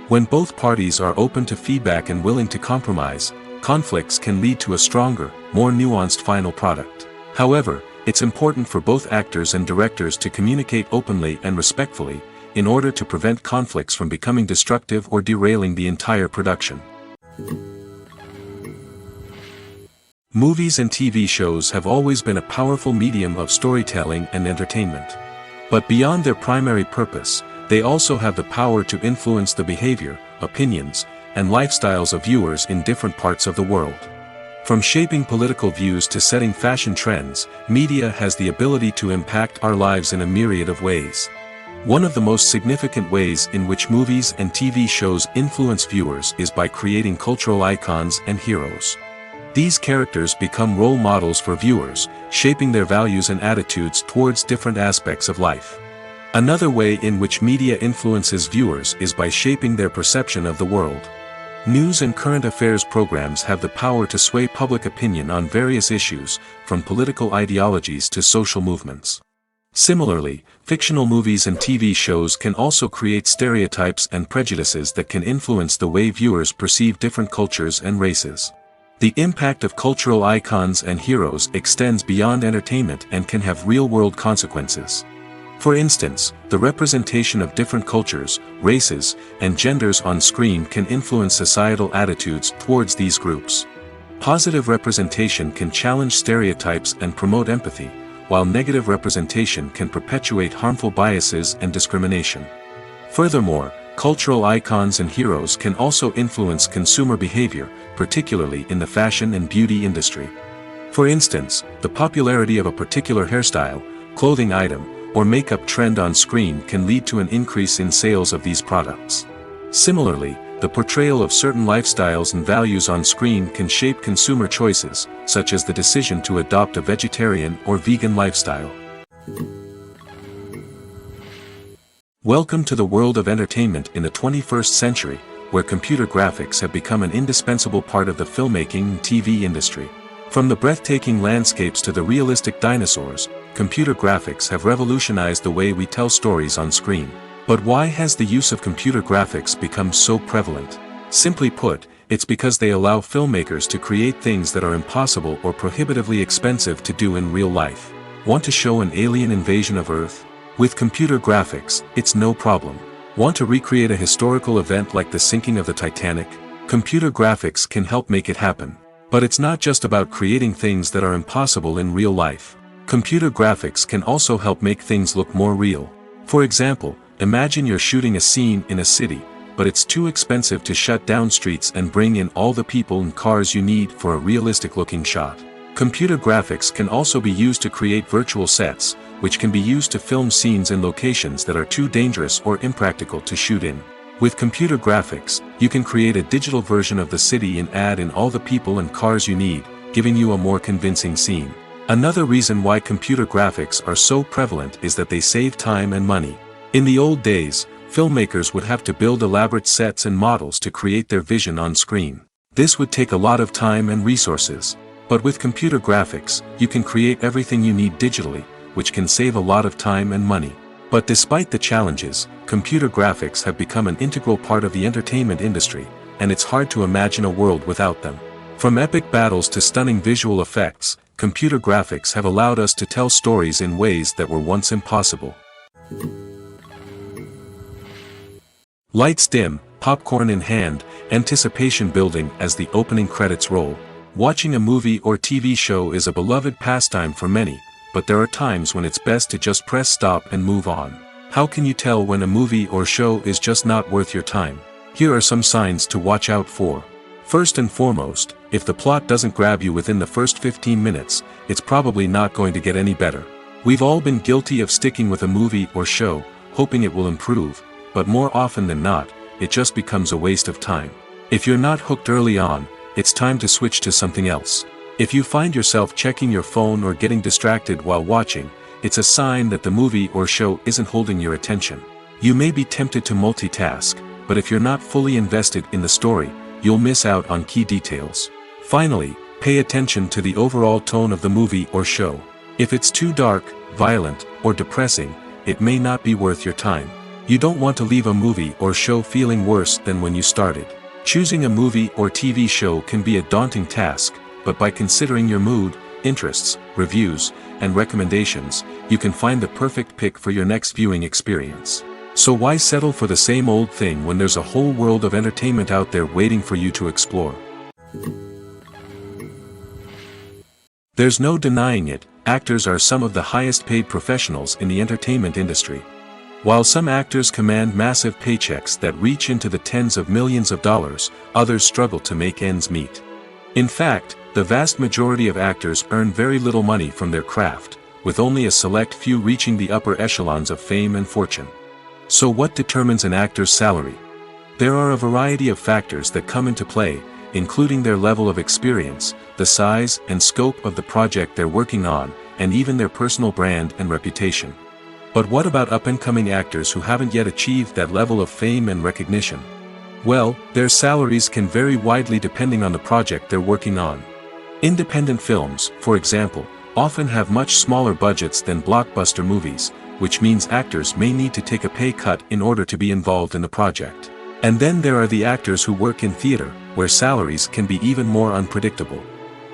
When both parties are open to feedback and willing to compromise, conflicts can lead to a stronger, more nuanced final product. However, it's important for both actors and directors to communicate openly and respectfully, in order to prevent conflicts from becoming destructive or derailing the entire production. Movies and TV shows have always been a powerful medium of storytelling and entertainment. But beyond their primary purpose, they also have the power to influence the behavior, opinions, and lifestyles of viewers in different parts of the world. From shaping political views to setting fashion trends, media has the ability to impact our lives in a myriad of ways. One of the most significant ways in which movies and TV shows influence viewers is by creating cultural icons and heroes. These characters become role models for viewers, shaping their values and attitudes towards different aspects of life. Another way in which media influences viewers is by shaping their perception of the world. News and current affairs programs have the power to sway public opinion on various issues, from political ideologies to social movements. Similarly, fictional movies and TV shows can also create stereotypes and prejudices that can influence the way viewers perceive different cultures and races. The impact of cultural icons and heroes extends beyond entertainment and can have real-world consequences. For instance, the representation of different cultures, races, and genders on screen can influence societal attitudes towards these groups. Positive representation can challenge stereotypes and promote empathy, while negative representation can perpetuate harmful biases and discrimination. Furthermore, cultural icons and heroes can also influence consumer behavior, particularly in the fashion and beauty industry. For instance, the popularity of a particular hairstyle, clothing item, or makeup trend on screen can lead to an increase in sales of these products. Similarly, the portrayal of certain lifestyles and values on screen can shape consumer choices, such as the decision to adopt a vegetarian or vegan lifestyle. Welcome to the world of entertainment in the 21st century, where computer graphics have become an indispensable part of the filmmaking and TV industry. From the breathtaking landscapes to the realistic dinosaurs, computer graphics have revolutionized the way we tell stories on screen. But why has the use of computer graphics become so prevalent? Simply put, it's because they allow filmmakers to create things that are impossible or prohibitively expensive to do in real life. Want to show an alien invasion of Earth? With computer graphics, it's no problem. Want to recreate a historical event like the sinking of the Titanic? Computer graphics can help make it happen. But it's not just about creating things that are impossible in real life. Computer graphics can also help make things look more real. For example, imagine you're shooting a scene in a city, but it's too expensive to shut down streets and bring in all the people and cars you need for a realistic-looking shot. Computer graphics can also be used to create virtual sets, which can be used to film scenes in locations that are too dangerous or impractical to shoot in. With computer graphics, you can create a digital version of the city and add in all the people and cars you need, giving you a more convincing scene. Another reason why computer graphics are so prevalent is that they save time and money. In the old days, filmmakers would have to build elaborate sets and models to create their vision on screen. This would take a lot of time and resources. But with computer graphics, you can create everything you need digitally, which can save a lot of time and money. But despite the challenges, computer graphics have become an integral part of the entertainment industry, and it's hard to imagine a world without them. From epic battles to stunning visual effects, computer graphics have allowed us to tell stories in ways that were once impossible. Lights dim, popcorn in hand, anticipation building as the opening credits roll. Watching a movie or TV show is a beloved pastime for many, but there are times when it's best to just press stop and move on. How can you tell when a movie or show is just not worth your time? Here are some signs to watch out for. First and foremost, if the plot doesn't grab you within the first 15 minutes, it's probably not going to get any better. We've all been guilty of sticking with a movie or show, hoping it will improve, but more often than not, it just becomes a waste of time. If you're not hooked early on, it's time to switch to something else. If you find yourself checking your phone or getting distracted while watching, it's a sign that the movie or show isn't holding your attention. You may be tempted to multitask, but if you're not fully invested in the story, you'll miss out on key details. Finally, pay attention to the overall tone of the movie or show. If it's too dark, violent, or depressing, it may not be worth your time. You don't want to leave a movie or show feeling worse than when you started. Choosing a movie or TV show can be a daunting task, but by considering your mood, interests, reviews, and recommendations, you can find the perfect pick for your next viewing experience. So why settle for the same old thing when there's a whole world of entertainment out there waiting for you to explore? There's no denying it, actors are some of the highest paid professionals in the entertainment industry. While some actors command massive paychecks that reach into the tens of millions of dollars, others struggle to make ends meet. In fact, the vast majority of actors earn very little money from their craft, with only a select few reaching the upper echelons of fame and fortune. So what determines an actor's salary? There are a variety of factors that come into play, including their level of experience, the size and scope of the project they're working on, and even their personal brand and reputation. But what about up-and-coming actors who haven't yet achieved that level of fame and recognition? Well, their salaries can vary widely depending on the project they're working on. Independent films, for example, often have much smaller budgets than blockbuster movies, which means actors may need to take a pay cut in order to be involved in the project. And then there are the actors who work in theater, where salaries can be even more unpredictable.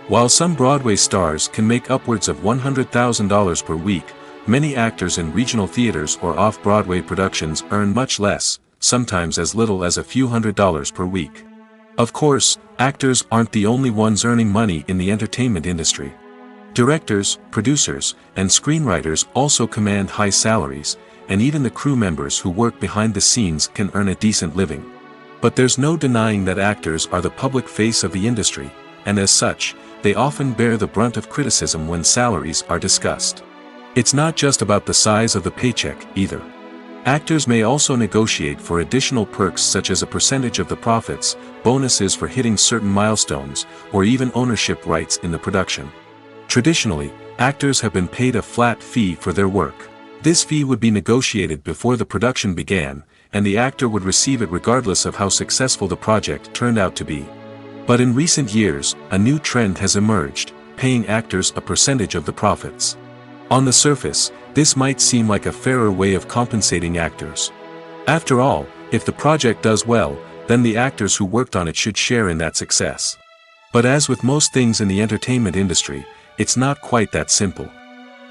While some Broadway stars can make upwards of $100,000 per week, many actors in regional theaters or off-Broadway productions earn much less, sometimes as little as a few $100s per week. Of course, actors aren't the only ones earning money in the entertainment industry. Directors, producers, and screenwriters also command high salaries, and even the crew members who work behind the scenes can earn a decent living. But there's no denying that actors are the public face of the industry, and as such, they often bear the brunt of criticism when salaries are discussed. It's not just about the size of the paycheck, either. Actors may also negotiate for additional perks such as a percentage of the profits, bonuses for hitting certain milestones, or even ownership rights in the production. Traditionally, actors have been paid a flat fee for their work. This fee would be negotiated before the production began, and the actor would receive it regardless of how successful the project turned out to be. But in recent years, a new trend has emerged, paying actors a percentage of the profits. On the surface, this might seem like a fairer way of compensating actors. After all, if the project does well, then the actors who worked on it should share in that success. But as with most things in the entertainment industry, it's not quite that simple.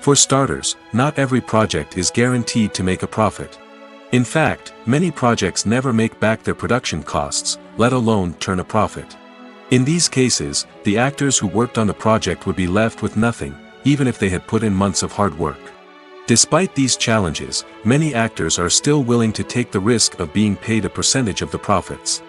For starters, not every project is guaranteed to make a profit. In fact, many projects never make back their production costs, let alone turn a profit. In these cases, the actors who worked on the project would be left with nothing, even if they had put in months of hard work. Despite these challenges, many actors are still willing to take the risk of being paid a percentage of the profits.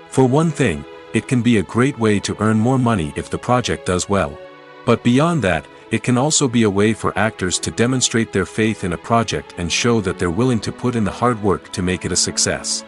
For one thing, it can be a great way to earn more money if the project does well. But beyond that, it can also be a way for actors to demonstrate their faith in a project and show that they're willing to put in the hard work to make it a success.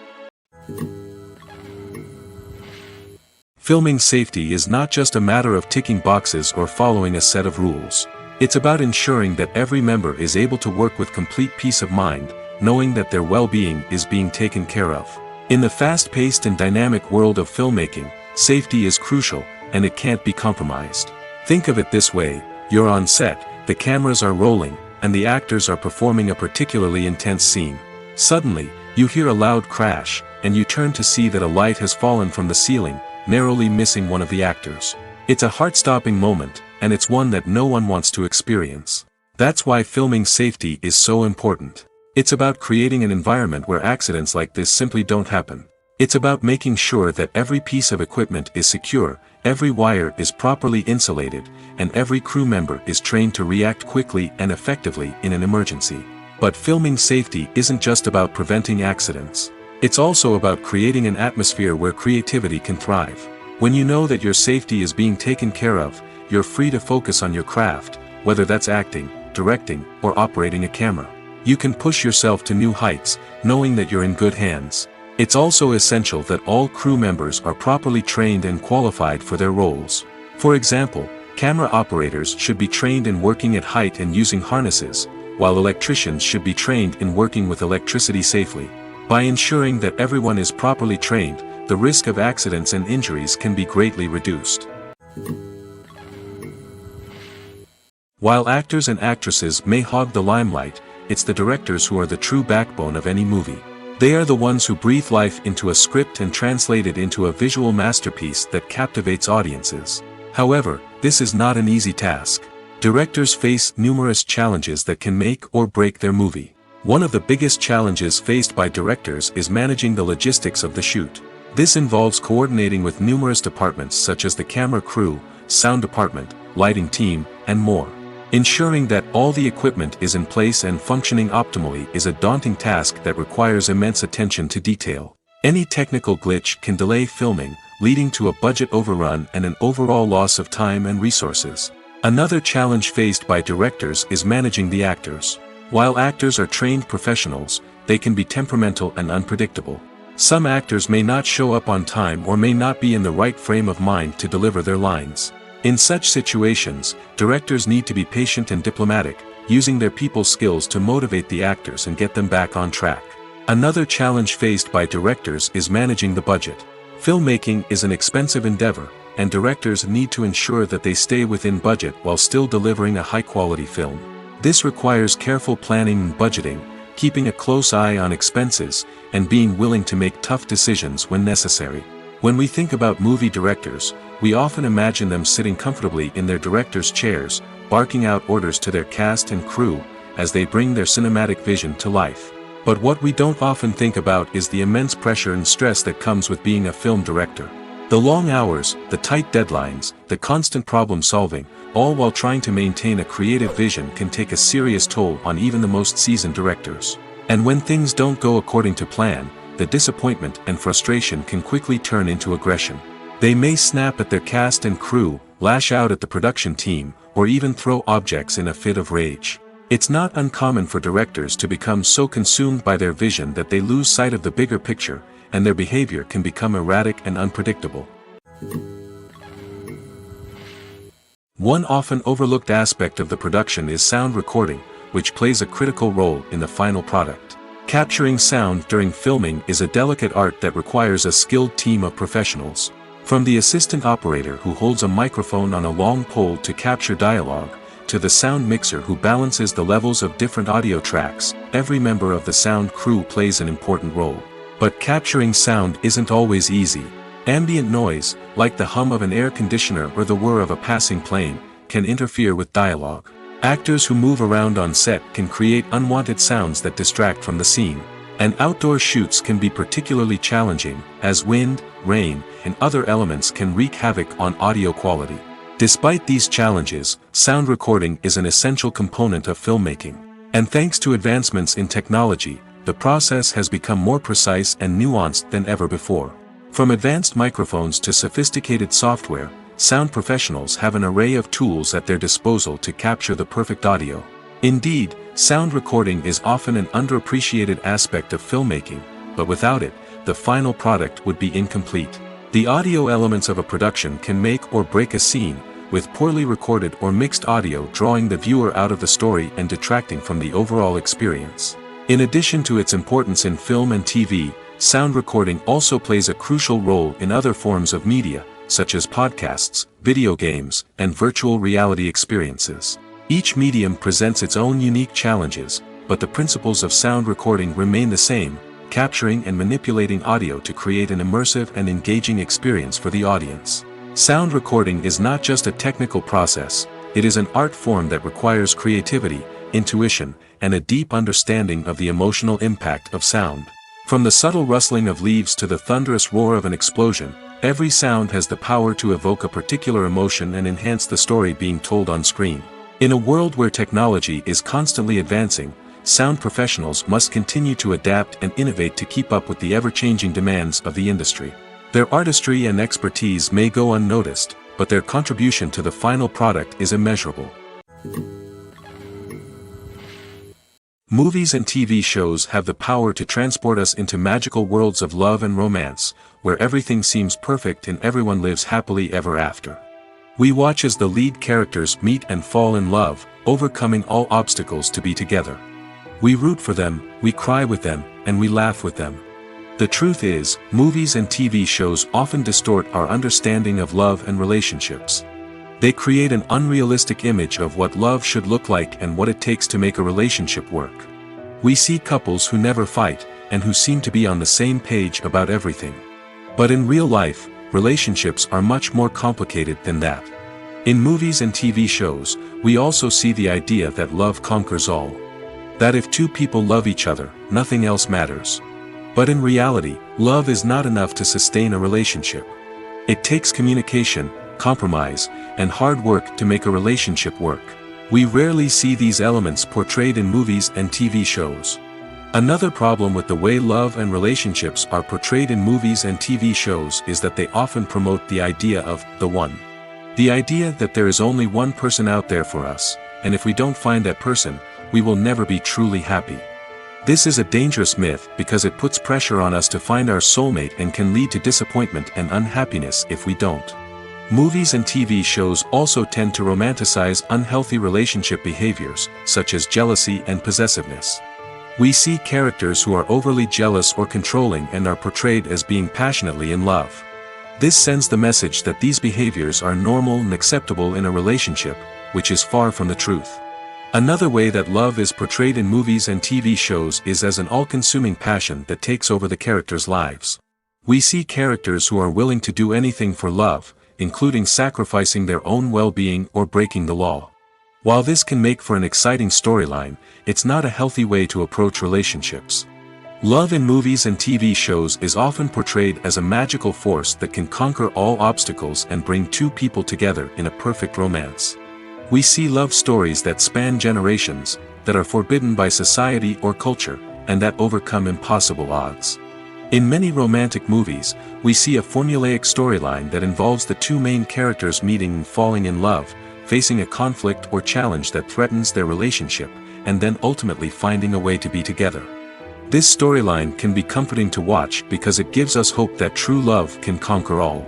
Filming safety is not just a matter of ticking boxes or following a set of rules. It's about ensuring that every member is able to work with complete peace of mind, knowing that their well-being is being taken care of. In the fast-paced and dynamic world of filmmaking, safety is crucial, and it can't be compromised. Think of it this way: you're on set, the cameras are rolling, and the actors are performing a particularly intense scene. Suddenly, you hear a loud crash, and you turn to see that a light has fallen from the ceiling, narrowly missing one of the actors. It's a heart-stopping moment, and it's one that no one wants to experience. That's why filming safety is so important. It's about creating an environment where accidents like this simply don't happen. It's about making sure that every piece of equipment is secure, every wire is properly insulated, and every crew member is trained to react quickly and effectively in an emergency. But filming safety isn't just about preventing accidents. It's also about creating an atmosphere where creativity can thrive. When you know that your safety is being taken care of, you're free to focus on your craft, whether that's acting, directing, or operating a camera. You can push yourself to new heights, knowing that you're in good hands. It's also essential that all crew members are properly trained and qualified for their roles. For example, camera operators should be trained in working at height and using harnesses, while electricians should be trained in working with electricity safely. By ensuring that everyone is properly trained, the risk of accidents and injuries can be greatly reduced. While actors and actresses may hog the limelight, it's the directors who are the true backbone of any movie. They are the ones who breathe life into a script and translate it into a visual masterpiece that captivates audiences. However, this is not an easy task. Directors face numerous challenges that can make or break their movie. One of the biggest challenges faced by directors is managing the logistics of the shoot. This involves coordinating with numerous departments such as the camera crew, sound department, lighting team, and more. Ensuring that all the equipment is in place and functioning optimally is a daunting task that requires immense attention to detail. Any technical glitch can delay filming, leading to a budget overrun and an overall loss of time and resources. Another challenge faced by directors is managing the actors. While actors are trained professionals, they can be temperamental and unpredictable. Some actors may not show up on time or may not be in the right frame of mind to deliver their lines. In such situations, directors need to be patient and diplomatic, using their people skills to motivate the actors and get them back on track. Another challenge faced by directors is managing the budget. Filmmaking is an expensive endeavor, and directors need to ensure that they stay within budget while still delivering a high-quality film. This requires careful planning and budgeting, keeping a close eye on expenses, and being willing to make tough decisions when necessary. When we think about movie directors, we often imagine them sitting comfortably in their director's chairs, barking out orders to their cast and crew, as they bring their cinematic vision to life. But what we don't often think about is the immense pressure and stress that comes with being a film director. The long hours, the tight deadlines, the constant problem solving, all while trying to maintain a creative vision can take a serious toll on even the most seasoned directors. And when things don't go according to plan, the disappointment and frustration can quickly turn into aggression. They may snap at their cast and crew, lash out at the production team, or even throw objects in a fit of rage. It's not uncommon for directors to become so consumed by their vision that they lose sight of the bigger picture, and their behavior can become erratic and unpredictable. One often overlooked aspect of the production is sound recording, which plays a critical role in the final product. Capturing sound during filming is a delicate art that requires a skilled team of professionals. From the assistant operator who holds a microphone on a long pole to capture dialogue, to the sound mixer who balances the levels of different audio tracks, every member of the sound crew plays an important role. But capturing sound isn't always easy. Ambient noise, like the hum of an air conditioner or the whir of a passing plane, can interfere with dialogue. Actors who move around on set can create unwanted sounds that distract from the scene. And outdoor shoots can be particularly challenging, as wind, rain, and other elements can wreak havoc on audio quality. Despite these challenges, sound recording is an essential component of filmmaking. And thanks to advancements in technology, the process has become more precise and nuanced than ever before. From advanced microphones to sophisticated software, sound professionals have an array of tools at their disposal to capture the perfect audio. Indeed, sound recording is often an underappreciated aspect of filmmaking, but without it, the final product would be incomplete. The audio elements of a production can make or break a scene, with poorly recorded or mixed audio drawing the viewer out of the story and detracting from the overall experience. In addition to its importance in film and TV, sound recording also plays a crucial role in other forms of media, such as podcasts, video games, and virtual reality experiences. Each medium presents its own unique challenges, but the principles of sound recording remain the same, capturing and manipulating audio to create an immersive and engaging experience for the audience. Sound recording is not just a technical process, it is an art form that requires creativity, intuition, and a deep understanding of the emotional impact of sound. From the subtle rustling of leaves to the thunderous roar of an explosion, every sound has the power to evoke a particular emotion and enhance the story being told on screen. In a world where technology is constantly advancing, sound professionals must continue to adapt and innovate to keep up with the ever-changing demands of the industry. Their artistry and expertise may go unnoticed, but their contribution to the final product is immeasurable. Movies and TV shows have the power to transport us into magical worlds of love and romance, where everything seems perfect and everyone lives happily ever after. We watch as the lead characters meet and fall in love, overcoming all obstacles to be together. We root for them, we cry with them, and we laugh with them. The truth is, movies and TV shows often distort our understanding of love and relationships. They create an unrealistic image of what love should look like and what it takes to make a relationship work. We see couples who never fight, and who seem to be on the same page about everything. But in real life, relationships are much more complicated than that. In movies and TV shows, we also see the idea that love conquers all. That if two people love each other, nothing else matters. But in reality, love is not enough to sustain a relationship. It takes communication, compromise, and hard work to make a relationship work. We rarely see these elements portrayed in movies and TV shows. Another problem with the way love and relationships are portrayed in movies and TV shows is that they often promote the idea of the one. The idea that there is only one person out there for us, and if we don't find that person, we will never be truly happy. This is a dangerous myth because it puts pressure on us to find our soulmate and can lead to disappointment and unhappiness if we don't. Movies and TV shows also tend to romanticize unhealthy relationship behaviors, such as jealousy and possessiveness. We see characters who are overly jealous or controlling and are portrayed as being passionately in love. This sends the message that these behaviors are normal and acceptable in a relationship, which is far from the truth. Another way that love is portrayed in movies and TV shows is as an all-consuming passion that takes over the characters' lives. We see characters who are willing to do anything for love, including sacrificing their own well-being or breaking the law. While this can make for an exciting storyline, it's not a healthy way to approach relationships. Love in movies and TV shows is often portrayed as a magical force that can conquer all obstacles and bring two people together in a perfect romance. We see love stories that span generations, that are forbidden by society or culture, and that overcome impossible odds. In many romantic movies, we see a formulaic storyline that involves the two main characters meeting and falling in love, facing a conflict or challenge that threatens their relationship, and then ultimately finding a way to be together. This storyline can be comforting to watch because it gives us hope that true love can conquer all.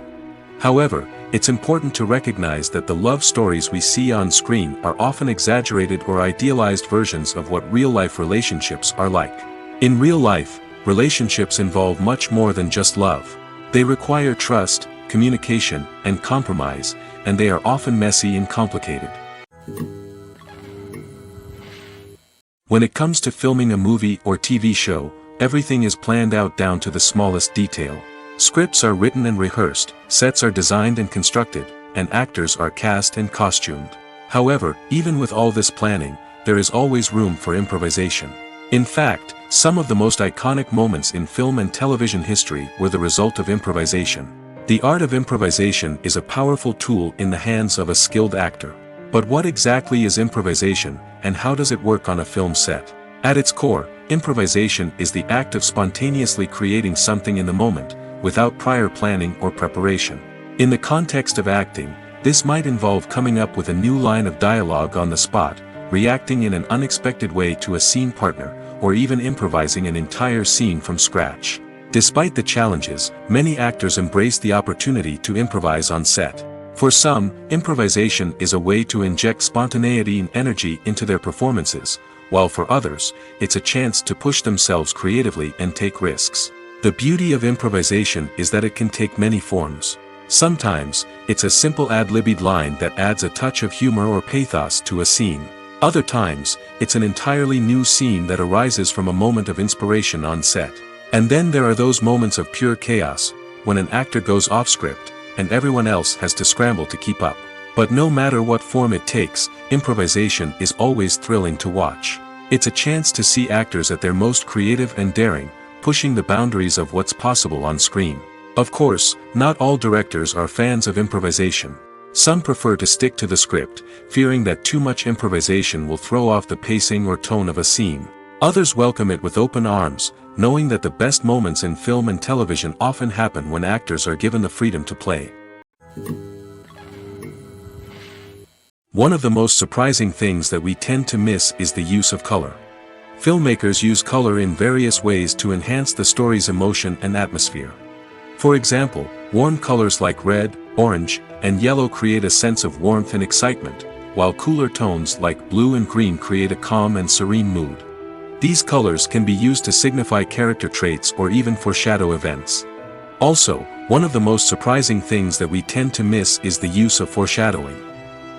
However, it's important to recognize that the love stories we see on screen are often exaggerated or idealized versions of what real-life relationships are like. In real life, relationships involve much more than just love. They require trust, communication, and compromise, and they are often messy and complicated. When it comes to filming a movie or TV show, everything is planned out down to the smallest detail. Scripts are written and rehearsed, sets are designed and constructed, and actors are cast and costumed. However, even with all this planning, there is always room for improvisation. In fact, some of the most iconic moments in film and television history were the result of improvisation. The art of improvisation is a powerful tool in the hands of a skilled actor. But what exactly is improvisation, and how does it work on a film set? At its core, improvisation is the act of spontaneously creating something in the moment, without prior planning or preparation. In the context of acting, this might involve coming up with a new line of dialogue on the spot, reacting in an unexpected way to a scene partner, or even improvising an entire scene from scratch. Despite the challenges, many actors embrace the opportunity to improvise on set. For some, improvisation is a way to inject spontaneity and energy into their performances, while for others, it's a chance to push themselves creatively and take risks. The beauty of improvisation is that it can take many forms. Sometimes, it's a simple ad-libbed line that adds a touch of humor or pathos to a scene. Other times, it's an entirely new scene that arises from a moment of inspiration on set. And then there are those moments of pure chaos, when an actor goes off script, and everyone else has to scramble to keep up. But no matter what form it takes, improvisation is always thrilling to watch. It's a chance to see actors at their most creative and daring, pushing the boundaries of what's possible on screen. Of course, not all directors are fans of improvisation. Some prefer to stick to the script, fearing that too much improvisation will throw off the pacing or tone of a scene. Others welcome it with open arms, knowing that the best moments in film and television often happen when actors are given the freedom to play. One of the most surprising things that we tend to miss is the use of color. Filmmakers use color in various ways to enhance the story's emotion and atmosphere. For example, warm colors like red, orange, and yellow create a sense of warmth and excitement, while cooler tones like blue and green create a calm and serene mood. These colors can be used to signify character traits or even foreshadow events. Also, one of the most surprising things that we tend to miss is the use of foreshadowing.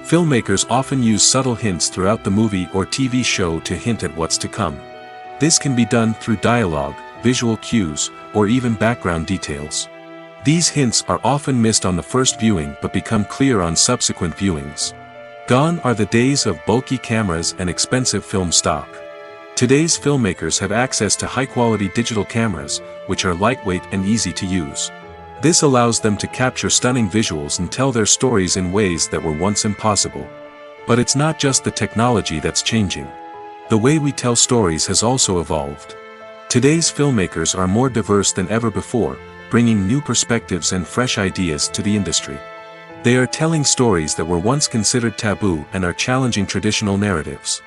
Filmmakers often use subtle hints throughout the movie or TV show to hint at what's to come. This can be done through dialogue, visual cues, or even background details. These hints are often missed on the first viewing but become clear on subsequent viewings. Gone are the days of bulky cameras and expensive film stock. Today's filmmakers have access to high-quality digital cameras, which are lightweight and easy to use. This allows them to capture stunning visuals and tell their stories in ways that were once impossible. But it's not just the technology that's changing. The way we tell stories has also evolved. Today's filmmakers are more diverse than ever before, bringing new perspectives and fresh ideas to the industry. They are telling stories that were once considered taboo and are challenging traditional narratives.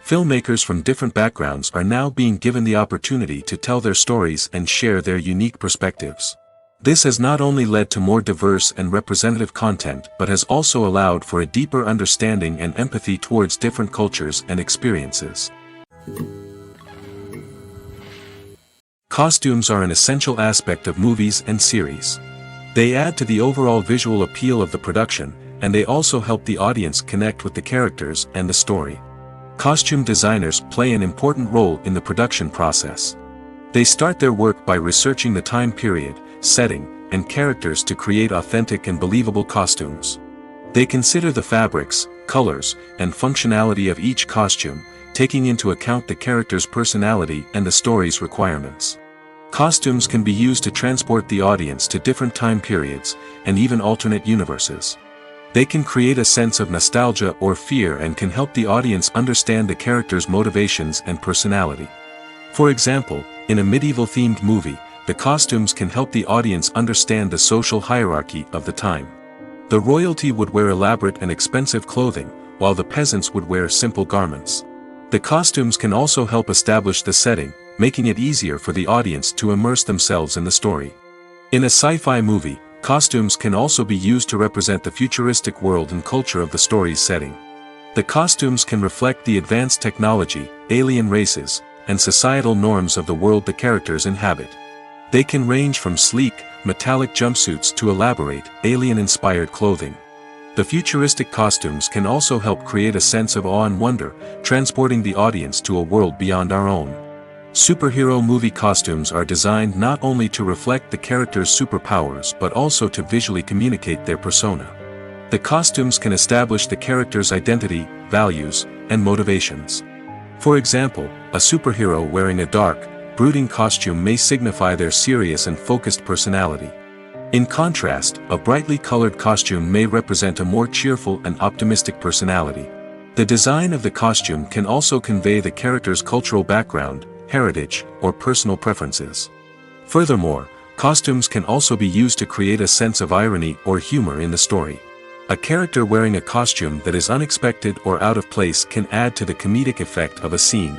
Filmmakers from different backgrounds are now being given the opportunity to tell their stories and share their unique perspectives. This has not only led to more diverse and representative content but has also allowed for a deeper understanding and empathy towards different cultures and experiences. Costumes are an essential aspect of movies and series. They add to the overall visual appeal of the production, and they also help the audience connect with the characters and the story. Costume designers play an important role in the production process. They start their work by researching the time period, setting, and characters to create authentic and believable costumes. They consider the fabrics, colors, and functionality of each costume, taking into account the character's personality and the story's requirements. Costumes can be used to transport the audience to different time periods, and even alternate universes. They can create a sense of nostalgia or fear and can help the audience understand the character's motivations and personality. For example, in a medieval-themed movie, the costumes can help the audience understand the social hierarchy of the time. The royalty would wear elaborate and expensive clothing, while the peasants would wear simple garments. The costumes can also help establish the setting, making it easier for the audience to immerse themselves in the story. In a sci-fi movie, costumes can also be used to represent the futuristic world and culture of the story's setting. The costumes can reflect the advanced technology, alien races, and societal norms of the world the characters inhabit. They can range from sleek, metallic jumpsuits to elaborate, alien-inspired clothing. The futuristic costumes can also help create a sense of awe and wonder, transporting the audience to a world beyond our own. Superhero movie costumes are designed not only to reflect the character's superpowers but also to visually communicate their persona. The costumes can establish the character's identity, values, and motivations. For example, a superhero wearing a dark, brooding costume may signify their serious and focused personality. In contrast, a brightly colored costume may represent a more cheerful and optimistic personality. The design of the costume can also convey the character's cultural background, heritage, or personal preferences. Furthermore, costumes can also be used to create a sense of irony or humor in the story. A character wearing a costume that is unexpected or out of place can add to the comedic effect of a scene.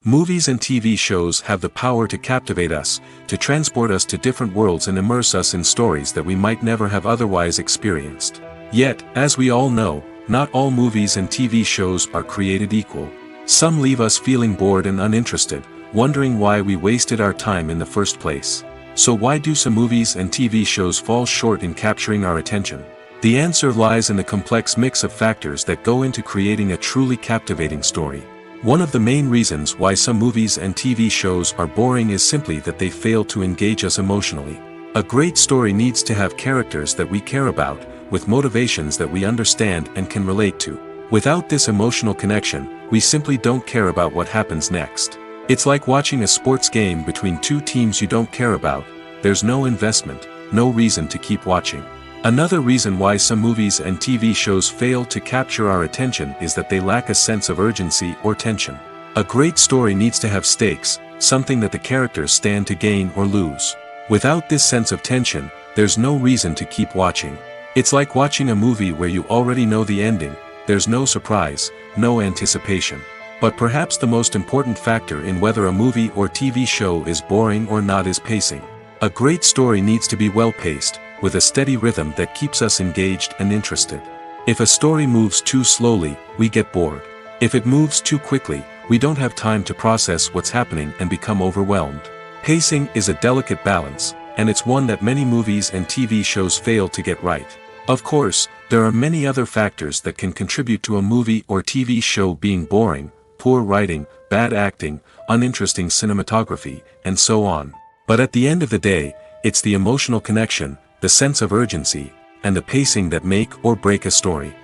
Movies and TV shows have the power to captivate us, to transport us to different worlds and immerse us in stories that we might never have otherwise experienced. Yet, as we all know, not all movies and TV shows are created equal. Some leave us feeling bored and uninterested, wondering why we wasted our time in the first place. So why do some movies and TV shows fall short in capturing our attention? The answer lies in the complex mix of factors that go into creating a truly captivating story. One of the main reasons why some movies and TV shows are boring is simply that they fail to engage us emotionally. A great story needs to have characters that we care about, with motivations that we understand and can relate to. Without this emotional connection, we simply don't care about what happens next. It's like watching a sports game between two teams you don't care about. There's no investment, no reason to keep watching. Another reason why some movies and TV shows fail to capture our attention is that they lack a sense of urgency or tension. A great story needs to have stakes, something that the characters stand to gain or lose. Without this sense of tension, there's no reason to keep watching. It's like watching a movie where you already know the ending. There's no surprise, no anticipation. But perhaps the most important factor in whether a movie or TV show is boring or not is pacing. A great story needs to be well-paced, with a steady rhythm that keeps us engaged and interested. If a story moves too slowly, we get bored. If it moves too quickly, we don't have time to process what's happening and become overwhelmed. Pacing is a delicate balance, and it's one that many movies and TV shows fail to get right. Of course, there are many other factors that can contribute to a movie or TV show being boring: poor writing, bad acting, uninteresting cinematography, and so on. But at the end of the day, it's the emotional connection, the sense of urgency, and the pacing that make or break a story.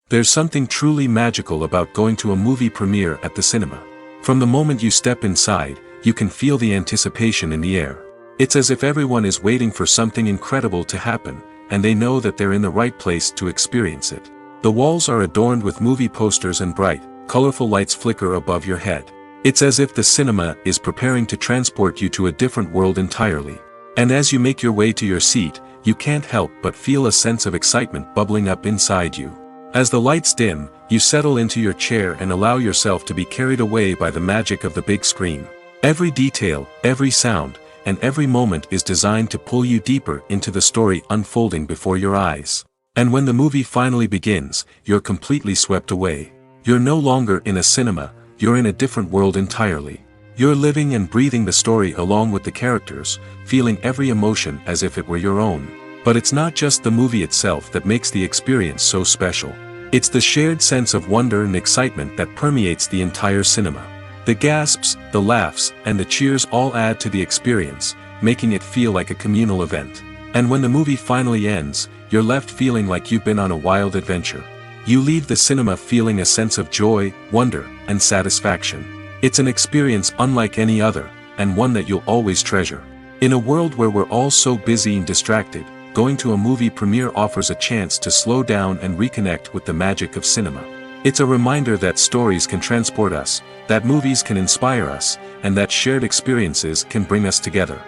There's something truly magical about going to a movie premiere at the cinema. From the moment you step inside, you can feel the anticipation in the air. It's as if everyone is waiting for something incredible to happen, and they know that they're in the right place to experience it. The walls are adorned with movie posters and bright, colorful lights flicker above your head. It's as if the cinema is preparing to transport you to a different world entirely. And as you make your way to your seat, you can't help but feel a sense of excitement bubbling up inside you. As the lights dim, you settle into your chair and allow yourself to be carried away by the magic of the big screen. Every detail, every sound, and every moment is designed to pull you deeper into the story unfolding before your eyes. And when the movie finally begins, you're completely swept away. You're no longer in a cinema, you're in a different world entirely. You're living and breathing the story along with the characters, feeling every emotion as if it were your own. But it's not just the movie itself that makes the experience so special. It's the shared sense of wonder and excitement that permeates the entire cinema. The gasps, the laughs, and the cheers all add to the experience, making it feel like a communal event. And when the movie finally ends, you're left feeling like you've been on a wild adventure. You leave the cinema feeling a sense of joy, wonder, and satisfaction. It's an experience unlike any other, and one that you'll always treasure. In a world where we're all so busy and distracted, going to a movie premiere offers a chance to slow down and reconnect with the magic of cinema. It's a reminder that stories can transport us, that movies can inspire us, and that shared experiences can bring us together.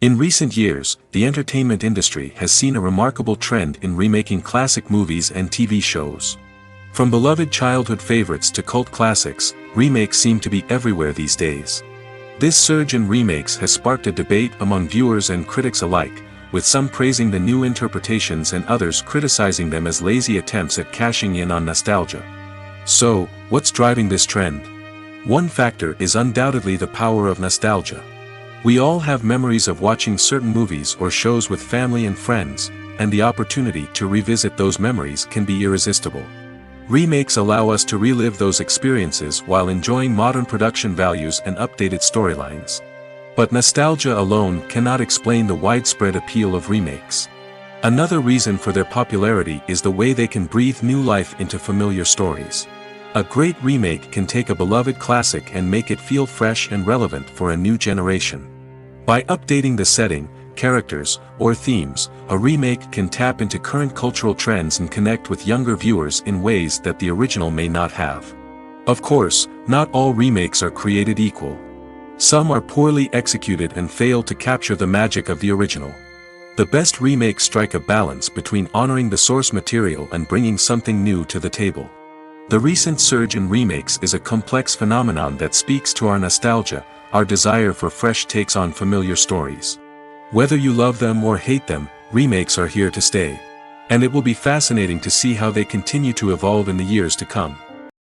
In recent years, the entertainment industry has seen a remarkable trend in remaking classic movies and TV shows. From beloved childhood favorites to cult classics, remakes seem to be everywhere these days. This surge in remakes has sparked a debate among viewers and critics alike, with some praising the new interpretations and others criticizing them as lazy attempts at cashing in on nostalgia. So, what's driving this trend? One factor is undoubtedly the power of nostalgia. We all have memories of watching certain movies or shows with family and friends, and the opportunity to revisit those memories can be irresistible. Remakes allow us to relive those experiences while enjoying modern production values and updated storylines. But nostalgia alone cannot explain the widespread appeal of remakes. Another reason for their popularity is the way they can breathe new life into familiar stories. A great remake can take a beloved classic and make it feel fresh and relevant for a new generation. By updating the setting, characters, or themes, a remake can tap into current cultural trends and connect with younger viewers in ways that the original may not have. Of course, not all remakes are created equal. Some are poorly executed and fail to capture the magic of the original. The best remakes strike a balance between honoring the source material and bringing something new to the table. The recent surge in remakes is a complex phenomenon that speaks to our nostalgia, our desire for fresh takes on familiar stories. Whether you love them or hate them, remakes are here to stay. And it will be fascinating to see how they continue to evolve in the years to come.